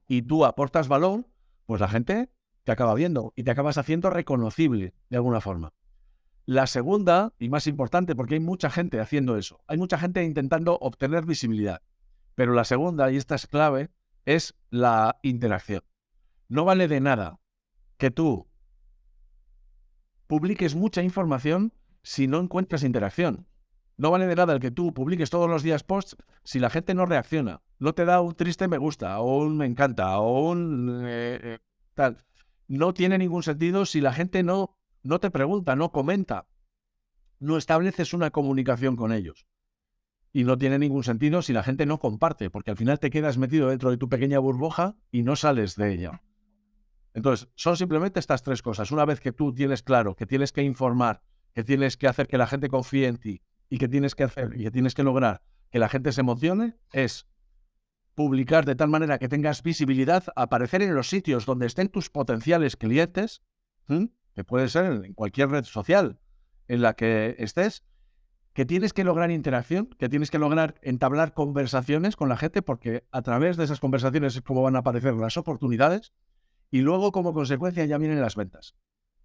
y tú aportas valor, pues la gente te acaba viendo y te acabas haciendo reconocible de alguna forma. La segunda, y más importante, porque hay mucha gente haciendo eso, hay mucha gente intentando obtener visibilidad, pero la segunda, y esta es clave, es la interacción. No vale de nada que tú publiques mucha información si no encuentras interacción. No vale de nada el que tú publiques todos los días posts si la gente no reacciona, no te da un triste me gusta, o un me encanta, o un tal. No tiene ningún sentido si la gente no te pregunta, no comenta, no estableces una comunicación con ellos. Y no tiene ningún sentido si la gente no comparte, porque al final te quedas metido dentro de tu pequeña burbuja y no sales de ella. Entonces, son simplemente estas 3 cosas. Una vez que tú tienes claro que tienes que informar, que tienes que hacer que la gente confíe en ti y que tienes que hacer y que tienes que lograr que la gente se emocione, es publicar de tal manera que tengas visibilidad, aparecer en los sitios donde estén tus potenciales clientes, que puede ser en cualquier red social en la que estés, que tienes que lograr interacción, que tienes que lograr entablar conversaciones con la gente, porque a través de esas conversaciones es como van a aparecer las oportunidades. Y luego, como consecuencia, ya vienen las ventas.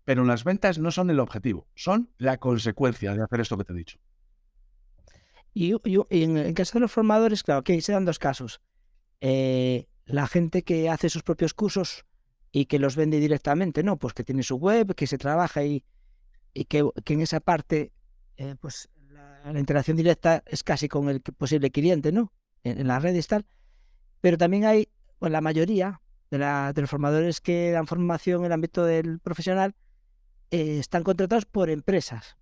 Pero las ventas no son el objetivo, son la consecuencia de hacer esto que te he dicho. Y en el caso de los formadores, claro, que se dan 2 casos. La gente que hace sus propios cursos y que los vende directamente, ¿no? Pues que tiene su web, que se trabaja y que en esa parte, pues la interacción directa es casi con el posible cliente, ¿no? En las redes tal. Pero también hay, pues la mayoría de los formadores que dan formación en el ámbito del profesional están contratados por empresas.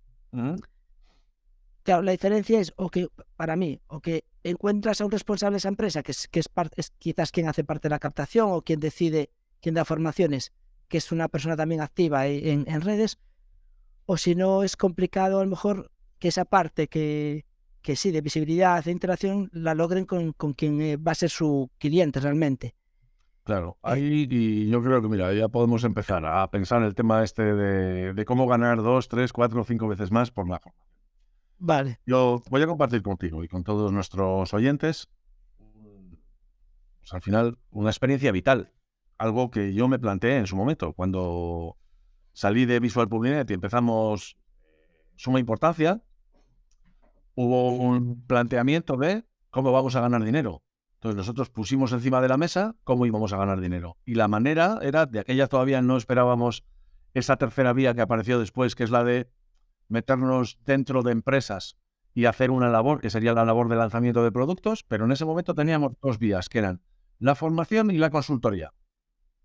Claro, la diferencia es, o que para mí, o que encuentras a un responsable de esa empresa, que es quizás quien hace parte de la captación o quien decide, quien da formaciones, que es una persona también activa en redes, o si no es complicado a lo mejor que esa parte que sí, de visibilidad, de interacción, la logren con quien va a ser su cliente realmente. Claro, ahí y yo creo que, mira, ya podemos empezar a pensar el tema este de cómo ganar 2, 3, 4, 5 veces más por la formación. Vale. Yo voy a compartir contigo y con todos nuestros oyentes, pues al final, una experiencia vital. Algo que yo me planteé en su momento, cuando salí de Visual Publinet y empezamos Suma Importancia, hubo un planteamiento de cómo vamos a ganar dinero. Entonces nosotros pusimos encima de la mesa cómo íbamos a ganar dinero. Y la manera era, de aquella todavía no esperábamos esa tercera vía que apareció después, que es la de meternos dentro de empresas y hacer una labor, que sería la labor de lanzamiento de productos, pero en ese momento teníamos 2 vías, que eran la formación y la consultoría.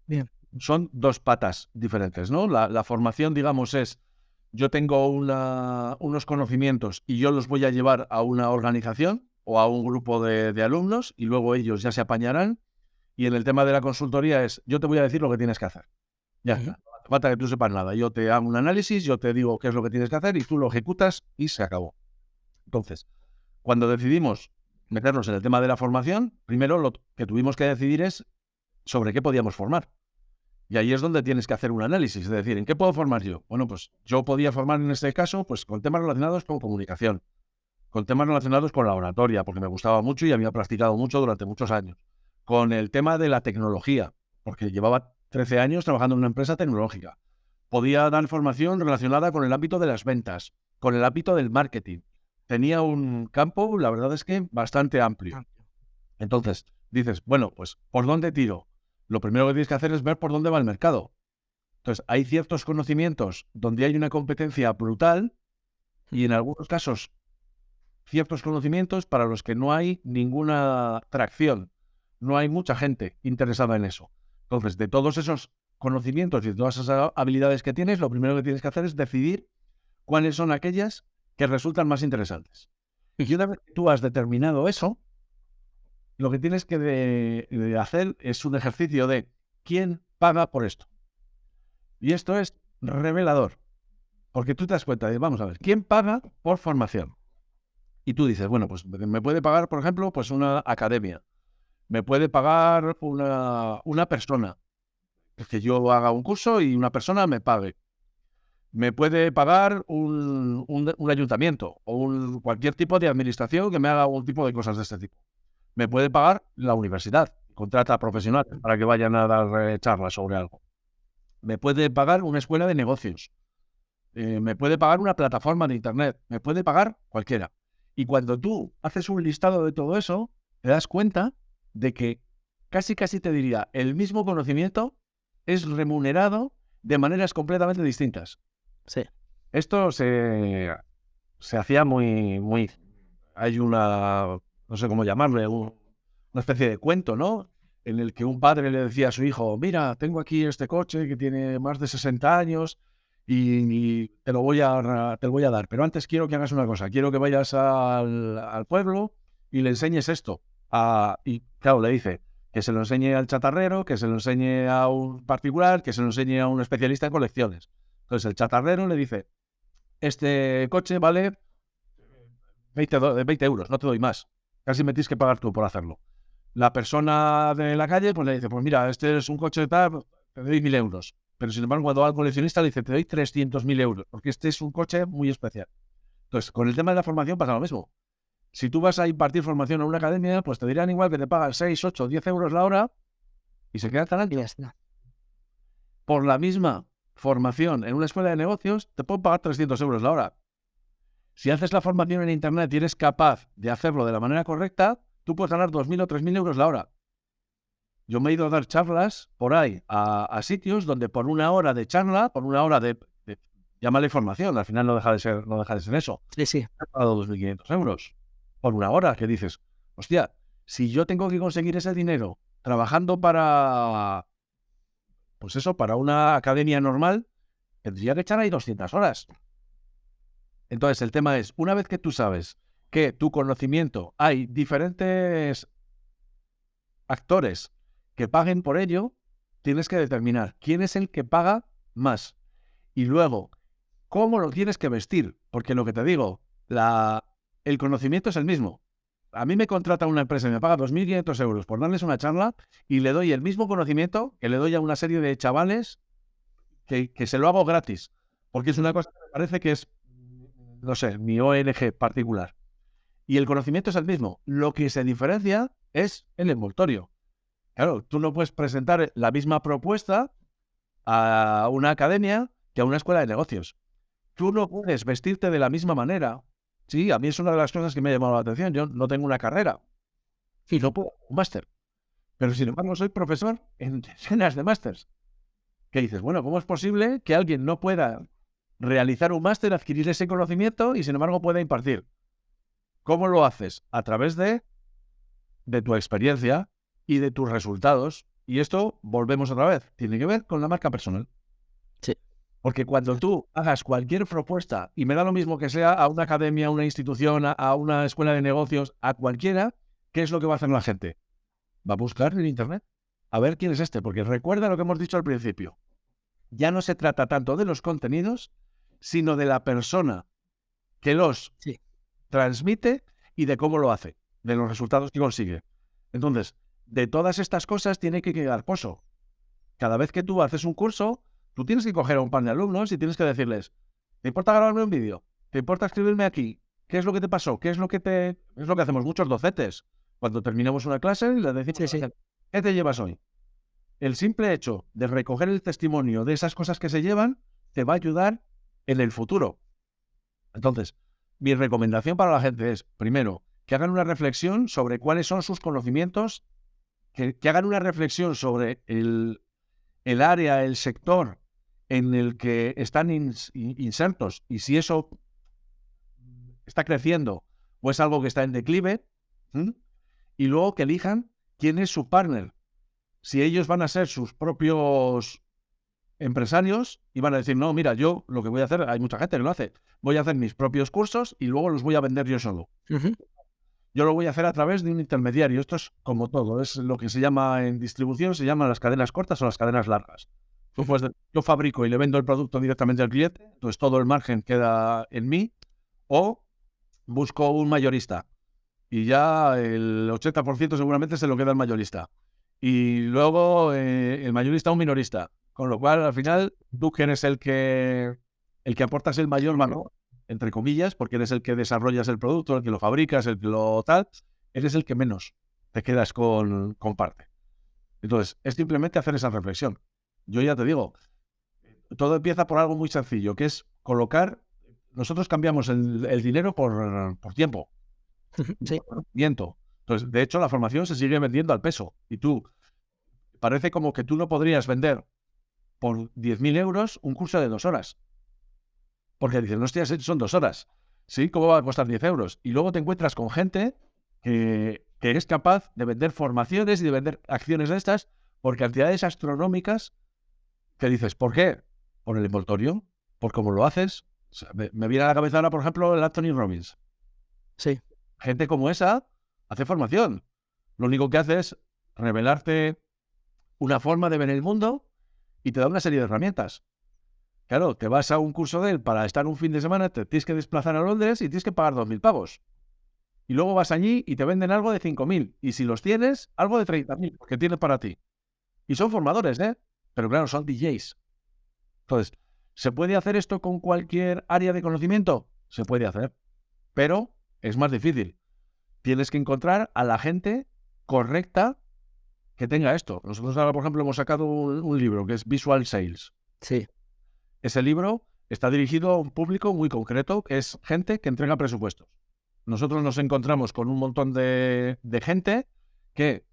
Bien. Son 2 patas diferentes, ¿no? La formación, digamos, es yo tengo unos conocimientos y yo los voy a llevar a una organización o a un grupo de alumnos y luego ellos ya se apañarán. Y en el tema de la consultoría es yo te voy a decir lo que tienes que hacer. Ya está. No hace falta que tú sepas nada. Yo te hago un análisis, yo te digo qué es lo que tienes que hacer y tú lo ejecutas y se acabó. Entonces, cuando decidimos meternos en el tema de la formación, primero lo que tuvimos que decidir es sobre qué podíamos formar. Y ahí es donde tienes que hacer un análisis, es decir, ¿en qué puedo formar yo? Bueno, pues yo podía formar en este caso pues con temas relacionados con comunicación, con temas relacionados con la oratoria, porque me gustaba mucho y había practicado mucho durante muchos años, con el tema de la tecnología, porque llevaba 13 años trabajando en una empresa tecnológica. Podía dar formación relacionada con el ámbito de las ventas, con el ámbito del marketing. Tenía un campo, la verdad es que bastante amplio. Entonces, dices, bueno, pues, ¿por dónde tiro? Lo primero que tienes que hacer es ver por dónde va el mercado. Entonces, hay ciertos conocimientos donde hay una competencia brutal y en algunos casos ciertos conocimientos para los que no hay ninguna tracción, no hay mucha gente interesada en eso. Entonces, de todos esos conocimientos y de todas esas habilidades que tienes, lo primero que tienes que hacer es decidir cuáles son aquellas que resultan más interesantes. Y una vez que tú has determinado eso, lo que tienes que de hacer es un ejercicio de quién paga por esto. Y esto es revelador, porque tú te das cuenta de, vamos a ver, ¿quién paga por formación? Y tú dices, bueno, pues me puede pagar, por ejemplo, pues una academia, me puede pagar una persona, que yo haga un curso y una persona me pague. Me puede pagar un ayuntamiento o cualquier tipo de administración que me haga un tipo de cosas de este tipo. Me puede pagar la universidad, contrata a profesionales para que vayan a dar charlas sobre algo. Me puede pagar una escuela de negocios. Me puede pagar una plataforma de internet. Me puede pagar cualquiera. Y cuando tú haces un listado de todo eso, te das cuenta de que casi te diría, el mismo conocimiento es remunerado de maneras completamente distintas. Sí. Esto se hacía muy... Hay no sé cómo llamarle, una especie de cuento, ¿no? En el que un padre le decía a su hijo, mira, tengo aquí este coche que tiene más de 60 años y te lo voy a dar. Pero antes quiero que hagas una cosa, quiero que vayas al pueblo y le enseñes esto. Y claro, le dice que se lo enseñe al chatarrero, que se lo enseñe a un particular, que se lo enseñe a un especialista en colecciones. Entonces el chatarrero le dice, este coche vale 20 euros, no te doy más. Casi me tienes que pagar tú por hacerlo. La persona de la calle pues le dice, pues mira, este es un coche de tal, te doy 1.000 euros. Pero sin embargo, cuando va al coleccionista le dice, te doy 300.000 euros, porque este es un coche muy especial. Entonces, con el tema de la formación pasa lo mismo. Si tú vas a impartir formación en una academia, pues te dirán igual que te pagan 6, 8, 10 euros la hora y se quedan tan Y altos. ya está. Por la misma formación en una escuela de negocios, te pueden pagar 300 euros la hora. Si haces la formación en internet y eres capaz de hacerlo de la manera correcta, tú puedes ganar 2.000 o 3.000 euros la hora. Yo me he ido a dar charlas por ahí a sitios donde por una hora de charla, por una hora de llámale formación, al final no deja de ser eso. Sí, sí. He pagado 2.500 euros por una hora, que dices, hostia, si yo tengo que conseguir ese dinero trabajando para, pues eso, para una academia normal, tendría que echar ahí 200 horas. Entonces, el tema es, una vez que tú sabes que tu conocimiento hay diferentes actores que paguen por ello, tienes que determinar quién es el que paga más. Y luego, cómo lo tienes que vestir. Porque lo que te digo, el conocimiento es el mismo. A mí me contrata una empresa y me paga 2.500 euros por darles una charla y le doy el mismo conocimiento que le doy a una serie de chavales que se lo hago gratis. Porque es una cosa que me parece que es, no sé, mi ONG particular. Y el conocimiento es el mismo. Lo que se diferencia es el envoltorio. Claro, tú no puedes presentar la misma propuesta a una academia que a una escuela de negocios. Tú no puedes vestirte de la misma manera. Sí, a mí es una de las cosas que me ha llamado la atención. Yo no tengo una carrera y no puedo un máster. Pero sin embargo soy profesor en decenas de másters. ¿Qué dices? Bueno, ¿cómo es posible que alguien no pueda realizar un máster, adquirir ese conocimiento y sin embargo pueda impartir? ¿Cómo lo haces? A través de tu experiencia y de tus resultados. Y esto, volvemos otra vez, tiene que ver con la marca personal. Sí. Porque cuando tú hagas cualquier propuesta, y me da lo mismo que sea a una academia, a una institución, a una escuela de negocios, a cualquiera, ¿qué es lo que va a hacer la gente? Va a buscar en internet a ver quién es este. Porque recuerda lo que hemos dicho al principio. Ya no se trata tanto de los contenidos, sino de la persona que los Sí. transmite y de cómo lo hace, de los resultados que consigue. Entonces, de todas estas cosas tiene que quedar pozo. Cada vez que tú haces un curso, tú tienes que coger a un par de alumnos y tienes que decirles, ¿te importa grabarme un vídeo? ¿Te importa escribirme aquí? ¿Qué es lo que te pasó? ¿Qué es lo que es lo que hacemos muchos docentes? Cuando terminamos una clase, les decimos, Sí, sí. ¿qué te llevas hoy? El simple hecho de recoger el testimonio de esas cosas que se llevan te va a ayudar en el futuro. Entonces, mi recomendación para la gente es, primero, que hagan una reflexión sobre cuáles son sus conocimientos, que hagan una reflexión sobre el área, el sector en el que están insertos y si eso está creciendo o es algo que está en declive, y luego que elijan quién es su partner. Si ellos van a ser sus propios empresarios y van a decir, no, mira, yo lo que voy a hacer, hay mucha gente que lo hace, voy a hacer mis propios cursos y luego los voy a vender yo solo. Yo lo voy a hacer a través de un intermediario. Esto es como todo, es lo que se llama en distribución, se llaman las cadenas cortas o las cadenas largas. Pues yo fabrico y le vendo el producto directamente al cliente, entonces todo el margen queda en mí, o busco un mayorista y ya el 80% seguramente se lo queda el mayorista. Y luego el mayorista un minorista. Con lo cual, al final, tú que eres el que aportas el mayor valor, entre comillas, porque eres el que desarrollas el producto, el que lo fabricas, el que lo tal, eres el que menos te quedas con parte. Entonces, es simplemente hacer esa reflexión. Yo ya te digo, todo empieza por algo muy sencillo, que es colocar... Nosotros cambiamos el dinero por tiempo. Sí. Entonces, de hecho, la formación se sigue vendiendo al peso. Y tú, parece como que tú no podrías vender por 10.000 euros un curso de 2 horas. Porque dicen, no, hostia, son 2 horas. ¿Sí? ¿Cómo va a costar 10 euros? Y luego te encuentras con gente que es capaz de vender formaciones y de vender acciones de estas por cantidades astronómicas que dices, ¿por qué? Por el envoltorio, por cómo lo haces. O sea, me viene a la cabeza ahora, por ejemplo, el Anthony Robbins. Sí. Gente como esa hace formación. Lo único que hace es revelarte una forma de ver el mundo y te da una serie de herramientas. Claro, te vas a un curso de él para estar un fin de semana, te tienes que desplazar a Londres y tienes que pagar 2.000 pavos. Y luego vas allí y te venden algo de 5.000. Y si los tienes, algo de 30.000, porque tienes para ti. Y son formadores, ¿eh? Pero claro, son DJs. Entonces, ¿se puede hacer esto con cualquier área de conocimiento? Se puede hacer, pero es más difícil. Tienes que encontrar a la gente correcta que tenga esto. Nosotros ahora, por ejemplo, hemos sacado un libro que es Visual Sales. Sí. Ese libro está dirigido a un público muy concreto, que es gente que entrega presupuestos. Nosotros nos encontramos con un montón de gente que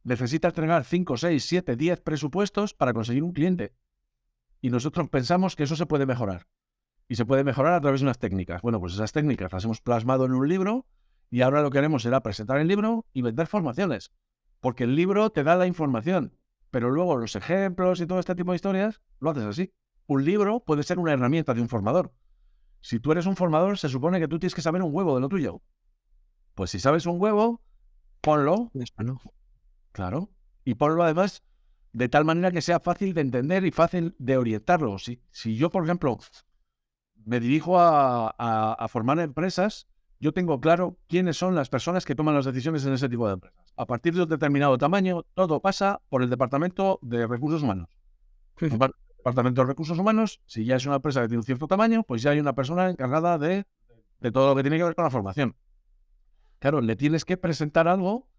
necesita entregar 5, 6, 7, 10 presupuestos para conseguir un cliente. Y nosotros pensamos que eso se puede mejorar. Y se puede mejorar a través de unas técnicas. Bueno, pues esas técnicas las hemos plasmado en un libro y ahora lo que haremos será presentar el libro y vender formaciones. Porque el libro te da la información, pero luego los ejemplos y todo este tipo de historias lo haces así. Un libro puede ser una herramienta de un formador. Si tú eres un formador, se supone que tú tienes que saber un huevo de lo tuyo. Pues si sabes un huevo, ponlo. ¿No? Claro. Y ponlo además de tal manera que sea fácil de entender y fácil de orientarlo. Si yo, por ejemplo, me dirijo a formar empresas, yo tengo claro quiénes son las personas que toman las decisiones en ese tipo de empresas. A partir de un determinado tamaño, todo pasa por el Departamento de Recursos Humanos. Sí. El Departamento de Recursos Humanos, si ya es una empresa que tiene un cierto tamaño, pues ya hay una persona encargada de todo lo que tiene que ver con la formación. Claro, le tienes que presentar algo,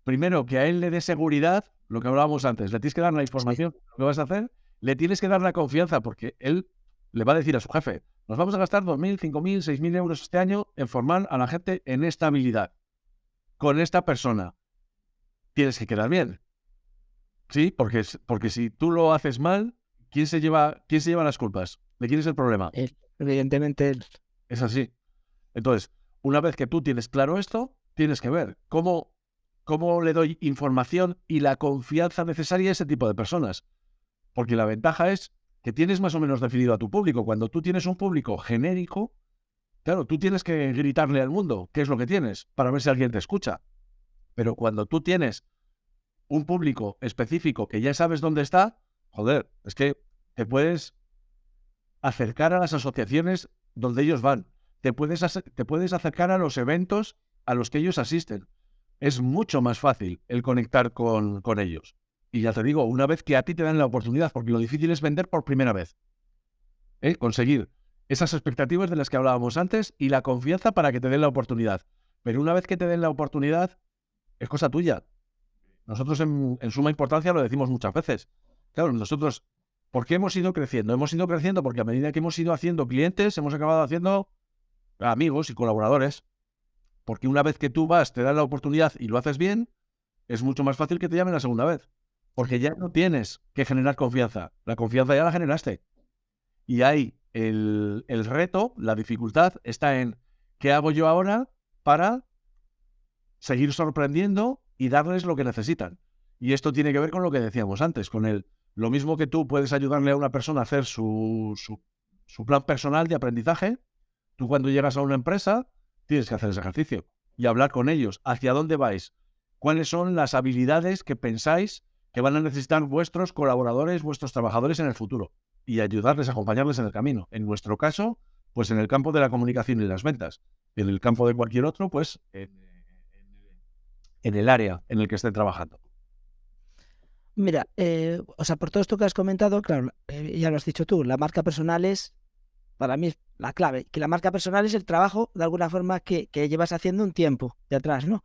primero que a él le dé seguridad, lo que hablábamos antes, le tienes que dar la información, lo que vas a hacer, le tienes que dar la confianza, porque él le va a decir a su jefe, nos vamos a gastar 2.000, 5.000, 6.000 euros este año en formar a la gente en esta habilidad. Con esta persona. Tienes que quedar bien. Sí, porque si tú lo haces mal, ¿quién se lleva las culpas? ¿De quién es el problema? Evidentemente él. Es así. Entonces, una vez que tú tienes claro esto, tienes que ver cómo le doy información y la confianza necesaria a ese tipo de personas. Porque la ventaja es que tienes más o menos definido a tu público. Cuando tú tienes un público genérico, claro, tú tienes que gritarle al mundo qué es lo que tienes para ver si alguien te escucha. Pero cuando tú tienes un público específico que ya sabes dónde está, joder, es que te puedes acercar a las asociaciones donde ellos van. Te puedes acercar a los eventos a los que ellos asisten. Es mucho más fácil el conectar con ellos. Y ya te digo, una vez que a ti te dan la oportunidad, porque lo difícil es vender por primera vez. Conseguir esas expectativas de las que hablábamos antes y la confianza para que te den la oportunidad. Pero una vez que te den la oportunidad, es cosa tuya. Nosotros en suma importancia lo decimos muchas veces. Claro, nosotros, ¿por qué hemos ido creciendo? Hemos ido creciendo porque a medida que hemos ido haciendo clientes, hemos acabado haciendo amigos y colaboradores. Porque una vez que tú vas, te dan la oportunidad y lo haces bien, es mucho más fácil que te llamen la segunda vez. Porque ya no tienes que generar confianza. La confianza ya la generaste. Y ahí el reto, la dificultad, está en ¿qué hago yo ahora para seguir sorprendiendo y darles lo que necesitan? Y esto tiene que ver con lo que decíamos antes, con lo mismo que tú puedes ayudarle a una persona a hacer su plan personal de aprendizaje. Tú cuando llegas a una empresa tienes que hacer ese ejercicio y hablar con ellos. ¿Hacia dónde vais? ¿Cuáles son las habilidades que pensáis que van a necesitar vuestros colaboradores, vuestros trabajadores en el futuro? Y ayudarles, acompañarles en el camino. En nuestro caso, pues en el campo de la comunicación y las ventas. En el campo de cualquier otro, pues en el área en el que estén trabajando. Mira, o sea, por todo esto que has comentado, claro, ya lo has dicho tú, la marca personal es, para mí, es la clave. Que la marca personal es el trabajo, de alguna forma, que llevas haciendo un tiempo de atrás, ¿no?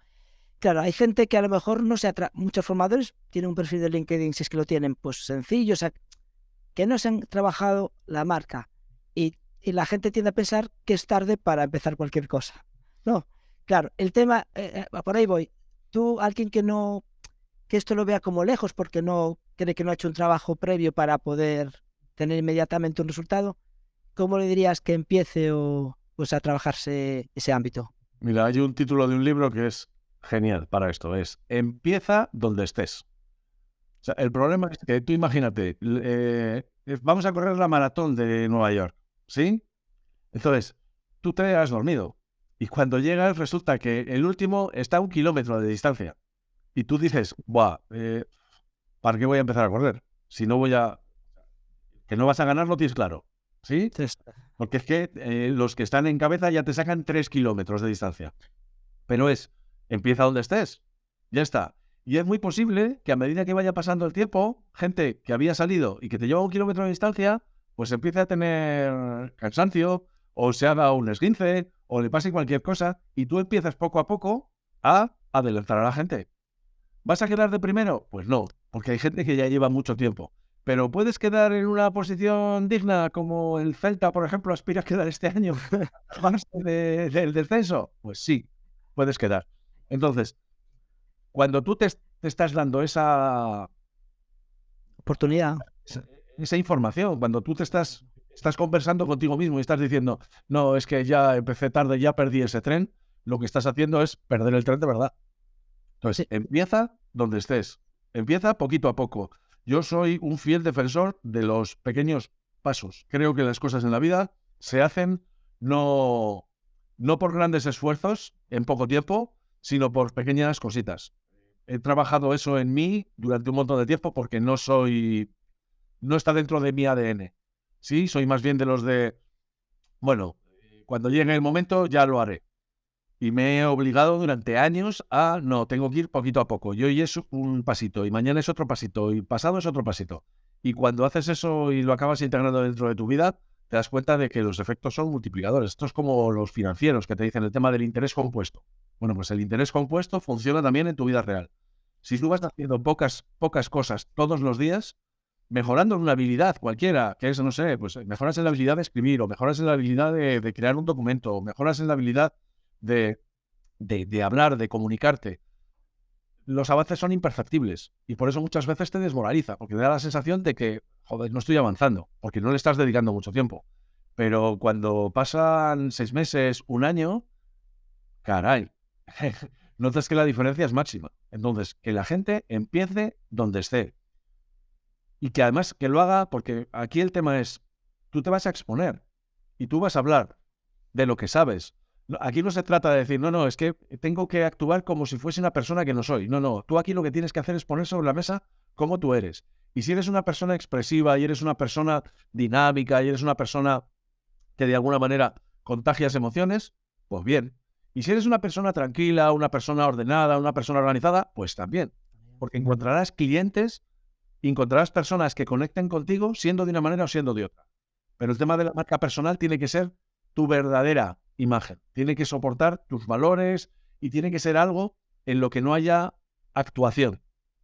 Claro, hay gente que a lo mejor no se muchos formadores tienen un perfil de LinkedIn, si es que lo tienen, pues sencillo, o sea, que no se han trabajado la marca. Y la gente tiende a pensar que es tarde para empezar cualquier cosa. No, claro, el tema, por ahí voy. Tú, alguien que esto lo vea como lejos porque no cree que no ha hecho un trabajo previo para poder tener inmediatamente un resultado, ¿cómo le dirías que empiece pues a trabajarse ese ámbito? Mira, hay un título de un libro que es genial para esto, es Empieza donde estés. O sea, el problema es que tú imagínate, vamos a correr la maratón de Nueva York, ¿sí? Entonces, tú te has dormido y cuando llegas resulta que el último está a 1 kilómetro de distancia y tú dices, buah, ¿para qué voy a empezar a correr? Si no que no vas a ganar, lo tienes claro, ¿sí? Entonces, Porque es que los que están en cabeza ya te sacan 3 kilómetros de distancia. Pero empieza donde estés, ya está. Y es muy posible que a medida que vaya pasando el tiempo, gente que había salido y que te lleva 1 kilómetro de distancia, pues empiece a tener cansancio, o se haga un esguince, o le pase cualquier cosa, y tú empiezas poco a poco a adelantar a la gente. ¿Vas a quedar de primero? Pues no, porque hay gente que ya lleva mucho tiempo. Pero ¿puedes quedar en una posición digna como el Celta, por ejemplo, aspira a quedar este año más del descenso? Pues sí, puedes quedar. Entonces, cuando tú te estás dando esa oportunidad. información, cuando tú estás conversando contigo mismo y estás diciendo, no, es que ya empecé tarde, ya perdí ese tren, lo que estás haciendo es perder el tren de verdad. Entonces, Sí. empieza donde estés. Empieza poquito a poco. Yo soy un fiel defensor de los pequeños pasos. Creo que las cosas en la vida se hacen no por grandes esfuerzos en poco tiempo, sino por pequeñas cositas. He trabajado eso en mí durante un montón de tiempo porque no está dentro de mi ADN. Sí, soy más bien de los bueno, cuando llegue el momento ya lo haré. Y me he obligado durante años no, tengo que ir poquito a poco. Y hoy es un pasito, y mañana es otro pasito, y pasado es otro pasito. Y cuando haces eso y lo acabas integrando dentro de tu vida, te das cuenta de que los efectos son multiplicadores. Esto es como los financieros que te dicen el tema del interés compuesto. Bueno, pues el interés compuesto funciona también en tu vida real. Si tú vas haciendo pocas cosas todos los días, mejorando una habilidad cualquiera, que es, no sé, pues mejoras en la habilidad de escribir, o mejoras en la habilidad de crear un documento, o mejoras en la habilidad de hablar, de comunicarte, los avances son imperceptibles y por eso muchas veces te desmoraliza, porque te da la sensación de que, joder, no estoy avanzando, porque no le estás dedicando mucho tiempo. Pero cuando pasan 6 meses, 1 año, caray, notas que la diferencia es máxima. Entonces, que la gente empiece donde esté y que además que lo haga, porque aquí el tema es, tú te vas a exponer y tú vas a hablar de lo que sabes. Aquí no se trata de decir, no, es que tengo que actuar como si fuese una persona que no soy. No, tú aquí lo que tienes que hacer es poner sobre la mesa cómo tú eres. Y si eres una persona expresiva y eres una persona dinámica y eres una persona que de alguna manera contagias emociones, pues bien. Y si eres una persona tranquila, una persona ordenada, una persona organizada, pues también. Porque encontrarás clientes, encontrarás personas que conecten contigo siendo de una manera o siendo de otra. Pero el tema de la marca personal tiene que ser tu verdadera imagen. Tiene que soportar tus valores y tiene que ser algo en lo que no haya actuación.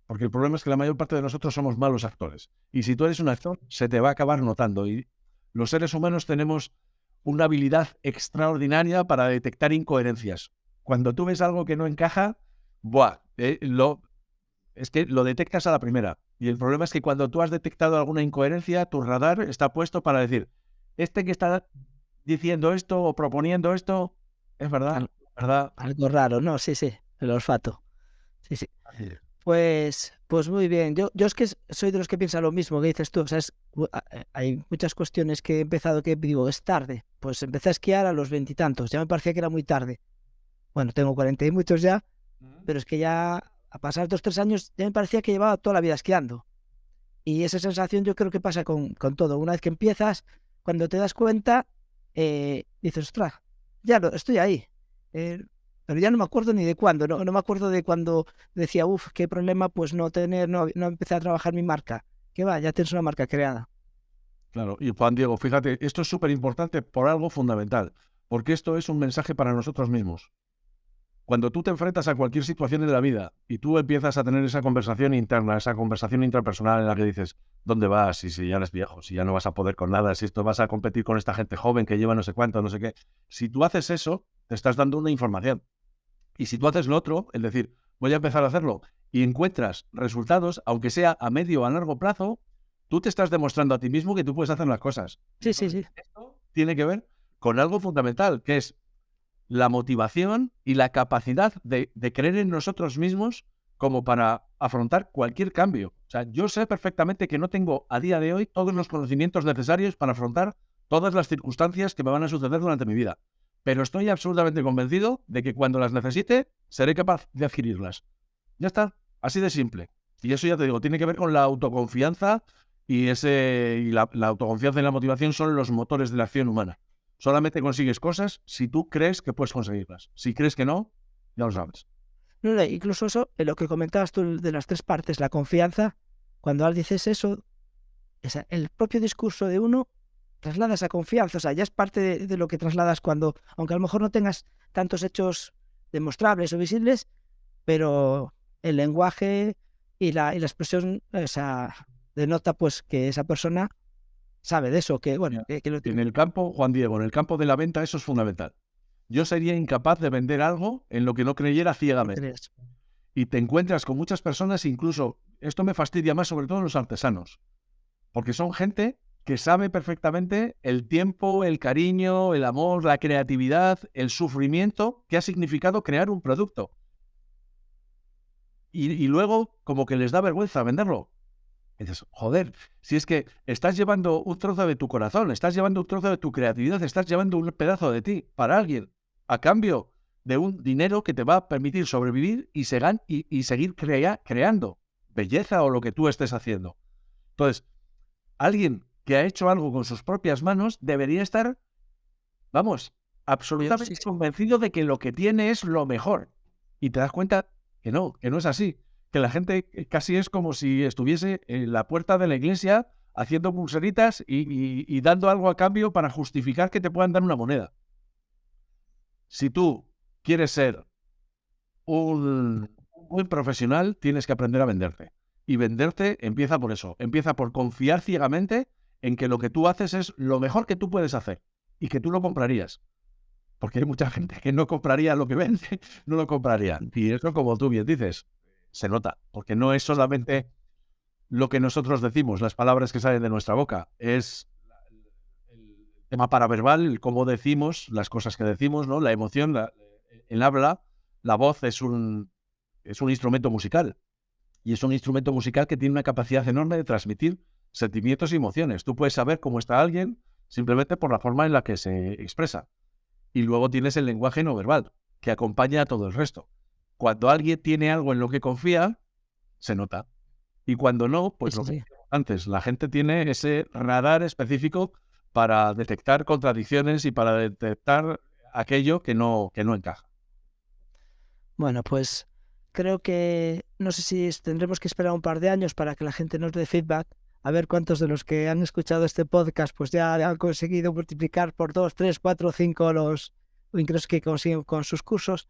Porque el problema es que la mayor parte de nosotros somos malos actores. Y si tú eres un actor, se te va a acabar notando. Y los seres humanos tenemos una habilidad extraordinaria para detectar incoherencias. Cuando tú ves algo que no encaja, es que lo detectas a la primera. Y el problema es que cuando tú has detectado alguna incoherencia, tu radar está puesto para decir, este que está diciendo esto o proponiendo esto, Es verdad, Al- ¿verdad? algo raro, ¿no? Sí, sí, el olfato. Sí, sí. Así es. Pues muy bien. Yo es que soy de los que piensa lo mismo que dices tú. O sea, hay muchas cuestiones que he empezado que digo, es tarde. Pues empecé a esquiar a los veintitantos. Ya me parecía que era muy tarde. Bueno, tengo 40 y muchos ya, pero es que ya a pasar 2, 3 años ya me parecía que llevaba toda la vida esquiando. Y esa sensación yo creo que pasa con todo. Una vez que empiezas, cuando te das cuenta, dices, ostras, ya estoy ahí. Eh, pero ya no me acuerdo ni de cuándo. No me acuerdo de cuando decía, uff, qué problema, pues no empecé a trabajar mi marca. Que va, ya tienes una marca creada. Claro, y Juan Diego, fíjate, esto es súper importante por algo fundamental, porque esto es un mensaje para nosotros mismos. Cuando tú te enfrentas a cualquier situación de la vida y tú empiezas a tener esa conversación interna, esa conversación intrapersonal en la que dices, ¿dónde vas? Si ya eres viejo, si ya no vas a poder con nada, si esto vas a competir con esta gente joven que lleva no sé cuánto, no sé qué. Si tú haces eso, te estás dando una información. Y si tú haces lo otro, es decir, voy a empezar a hacerlo y encuentras resultados, aunque sea a medio o a largo plazo, tú te estás demostrando a ti mismo que tú puedes hacer las cosas. Y Sí, sí, entonces, sí. esto tiene que ver con algo fundamental, que es la motivación y la capacidad de creer en nosotros mismos como para afrontar cualquier cambio. O sea, yo sé perfectamente que no tengo a día de hoy todos los conocimientos necesarios para afrontar todas las circunstancias que me van a suceder durante mi vida, pero estoy absolutamente convencido de que cuando las necesite, seré capaz de adquirirlas. Ya está, así de simple. Y eso ya te digo, tiene que ver con la autoconfianza y la autoconfianza y la motivación son los motores de la acción humana. Solamente consigues cosas si tú crees que puedes conseguirlas. Si crees que no, ya lo sabes. No, incluso eso, lo que comentabas tú de las tres partes, la confianza, cuando dices eso, el propio discurso de uno traslada esa confianza, o sea, ya es parte de lo que trasladas cuando, aunque a lo mejor no tengas tantos hechos demostrables o visibles, pero el lenguaje y la expresión, o sea, denota pues que esa persona sabe de eso, que bueno, Mira, que lo en tiene. el campo, Juan Diego, en el campo de la venta eso es fundamental. Yo sería incapaz de vender algo en lo que no creyera No ciegamente. crees. Y te encuentras con muchas personas, incluso, esto me fastidia más sobre todo en los artesanos, porque son gente que sabe perfectamente el tiempo, el cariño, el amor, la creatividad, el sufrimiento que ha significado crear un producto. Y luego como que les da vergüenza venderlo. Y dices, joder, si es que estás llevando un trozo de tu corazón, estás llevando un trozo de tu creatividad, estás llevando un pedazo de ti para alguien, a cambio de un dinero que te va a permitir sobrevivir y seguir creando belleza o lo que tú estés haciendo. Entonces, alguien que ha hecho algo con sus propias manos debería estar, vamos, Sí, absolutamente sí. convencido de que lo que tiene es lo mejor. Y te das cuenta que no es así. Que la gente casi es como si estuviese en la puerta de la iglesia haciendo pulseritas y dando algo a cambio para justificar que te puedan dar una moneda. Si tú quieres ser un buen profesional, tienes que aprender a venderte. Y venderte empieza por eso. Empieza por confiar ciegamente en que lo que tú haces es lo mejor que tú puedes hacer y que tú lo comprarías. Porque hay mucha gente que no compraría lo que vende, no lo compraría. Y eso, como tú bien dices, se nota. Porque no es solamente lo que nosotros decimos, las palabras que salen de nuestra boca. Es el tema paraverbal, el cómo decimos las cosas que decimos, ¿no? La emoción, el habla, la voz es un instrumento musical. Y es un instrumento musical que tiene una capacidad enorme de transmitir sentimientos y emociones. Tú puedes saber cómo está alguien simplemente por la forma en la que se expresa. Y luego tienes el lenguaje no verbal, que acompaña a todo el resto. Cuando alguien tiene algo en lo que confía, se nota. Y cuando no, Sí, pues lo sí, que sí. decíamos antes, la gente tiene ese radar específico para detectar contradicciones y para detectar aquello que no encaja. Bueno, pues creo que no sé si tendremos que esperar un par de años para que la gente nos dé feedback, a ver cuántos de los que han escuchado este podcast pues ya han conseguido multiplicar por 2, 3, 4, 5 los ingresos que consiguen con sus cursos,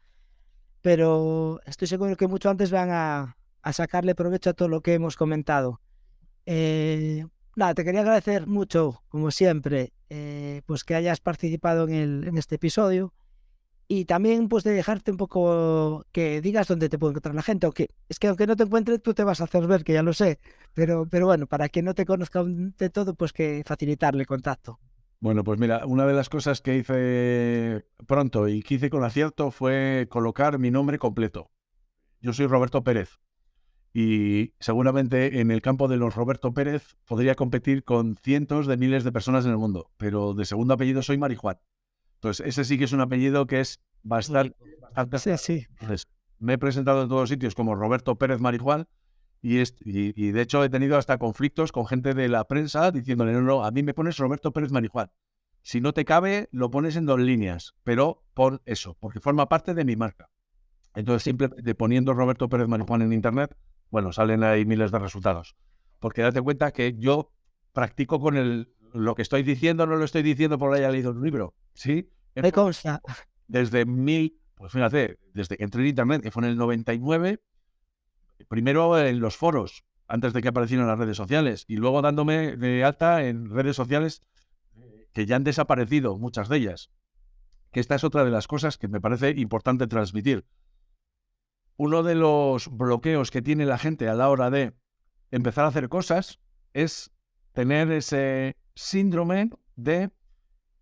pero estoy seguro que mucho antes van a sacarle provecho a todo lo que hemos comentado. Eh, Nada, te quería agradecer mucho, como siempre, pues que hayas participado en este episodio. Y también pues de dejarte un poco que digas dónde te puede encontrar la gente, aunque es que aunque no te encuentre tú te vas a hacer ver, que ya lo sé, pero bueno, para que no te conozca de todo, pues que facilitarle el contacto. Bueno, pues mira, una de las cosas que hice pronto y que hice con acierto fue colocar mi nombre completo. Yo soy Roberto Pérez y seguramente en el campo de los Roberto Pérez podría competir con cientos de miles de personas en el mundo, pero de segundo apellido soy Marijuán. Entonces, ese sí que es un apellido que es bastante... Sí, sí. Entonces, me he presentado en todos los sitios como Roberto Pérez Marijuán y de hecho he tenido hasta conflictos con gente de la prensa diciéndole, no, a mí me pones Roberto Pérez Marijuán. Si no te cabe, lo pones en 2 líneas, pero por eso, porque forma parte de mi marca. Entonces, simplemente poniendo Roberto Pérez Marijuán en internet, bueno, salen ahí miles de resultados. Porque date cuenta que yo practico con lo que estoy diciendo, no lo estoy diciendo por haya leído un libro, ¿sí? Me consta. Pues fíjate, desde que entré en internet, que fue en el 99, primero en los foros, antes de que aparecieran las redes sociales, y luego dándome de alta en redes sociales que ya han desaparecido, muchas de ellas. Que esta es otra de las cosas que me parece importante transmitir. Uno de los bloqueos que tiene la gente a la hora de empezar a hacer cosas es tener ese síndrome de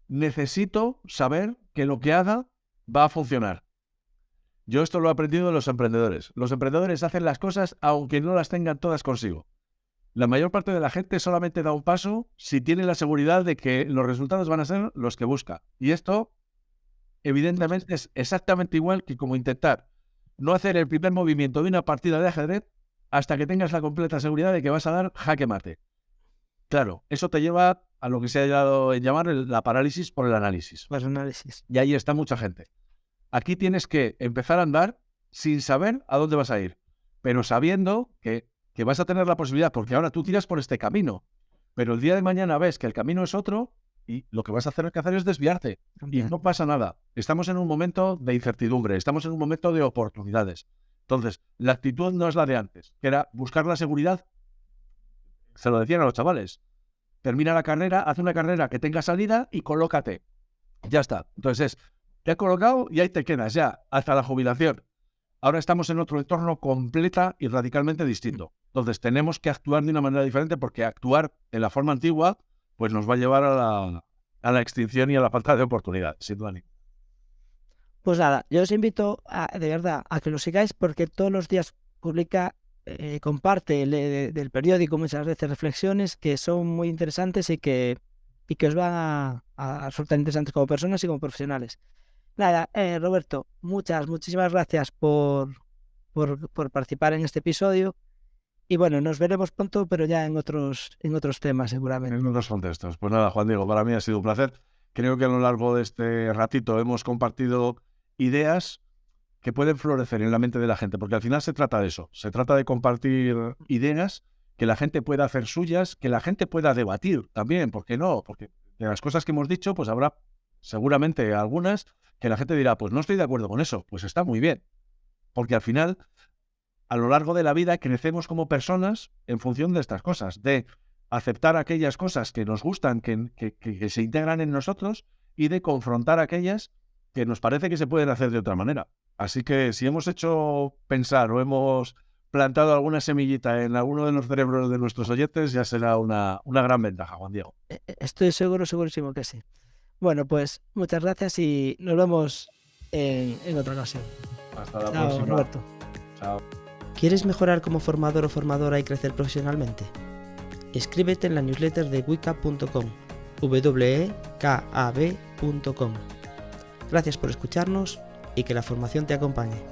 necesito saber que lo que haga va a funcionar. Yo esto lo he aprendido de los emprendedores. Los emprendedores hacen las cosas aunque no las tengan todas consigo. La mayor parte de la gente solamente da un paso si tiene la seguridad de que los resultados van a ser los que busca. Y esto, evidentemente, es exactamente igual que como intentar no hacer el primer movimiento de una partida de ajedrez hasta que tengas la completa seguridad de que vas a dar jaque mate. Claro, eso te lleva a lo que se ha llegado a llamar la parálisis por el análisis. Pues análisis. Y ahí está mucha gente. Aquí tienes que empezar a andar sin saber a dónde vas a ir, pero sabiendo que vas a tener la posibilidad, porque ahora tú tiras por este camino, pero el día de mañana ves que el camino es otro y lo que vas a hacer es desviarte. Y no pasa nada. Estamos en un momento de incertidumbre, estamos en un momento de oportunidades. Entonces, la actitud no es la de antes, que era buscar la seguridad. Se lo decían a los chavales. Termina la carrera, haz una carrera que tenga salida y colócate. Ya está. Entonces te has colocado y ahí te quedas ya, hasta la jubilación. Ahora estamos en otro entorno completa y radicalmente distinto. Entonces tenemos que actuar de una manera diferente porque actuar en la forma antigua pues nos va a llevar a la extinción y a la falta de oportunidades, sin duda ninguna. Pues nada, yo os invito de verdad a que lo sigáis porque todos los días publica, comparte del periódico muchas veces reflexiones que son muy interesantes y que os van a resultar interesantes como personas y como profesionales. Nada, Roberto, muchísimas gracias por participar en este episodio. Y bueno, nos veremos pronto, pero ya en otros temas seguramente. En otros contextos. Pues nada, Juan Diego, para mí ha sido un placer. Creo que a lo largo de este ratito hemos compartido ideas que pueden florecer en la mente de la gente, porque al final se trata de eso. Se trata de compartir ideas que la gente pueda hacer suyas, que la gente pueda debatir también, ¿por qué no? Porque de las cosas que hemos dicho, pues habrá seguramente algunas que la gente dirá, pues no estoy de acuerdo con eso, pues está muy bien. Porque al final, a lo largo de la vida, crecemos como personas en función de estas cosas, de aceptar aquellas cosas que nos gustan, que se integran en nosotros, y de confrontar aquellas que nos parece que se pueden hacer de otra manera. Así que si hemos hecho pensar o hemos plantado alguna semillita en alguno de los cerebros de nuestros oyentes, ya será una gran ventaja, Juan Diego. Estoy segurísimo que sí. Bueno, pues muchas gracias y nos vemos en otra ocasión. Hasta la próxima. Roberto. Chao. ¿Quieres mejorar como formador o formadora y crecer profesionalmente? Inscríbete en la newsletter de wekab.com, wekab.com. Gracias por escucharnos y que la formación te acompañe.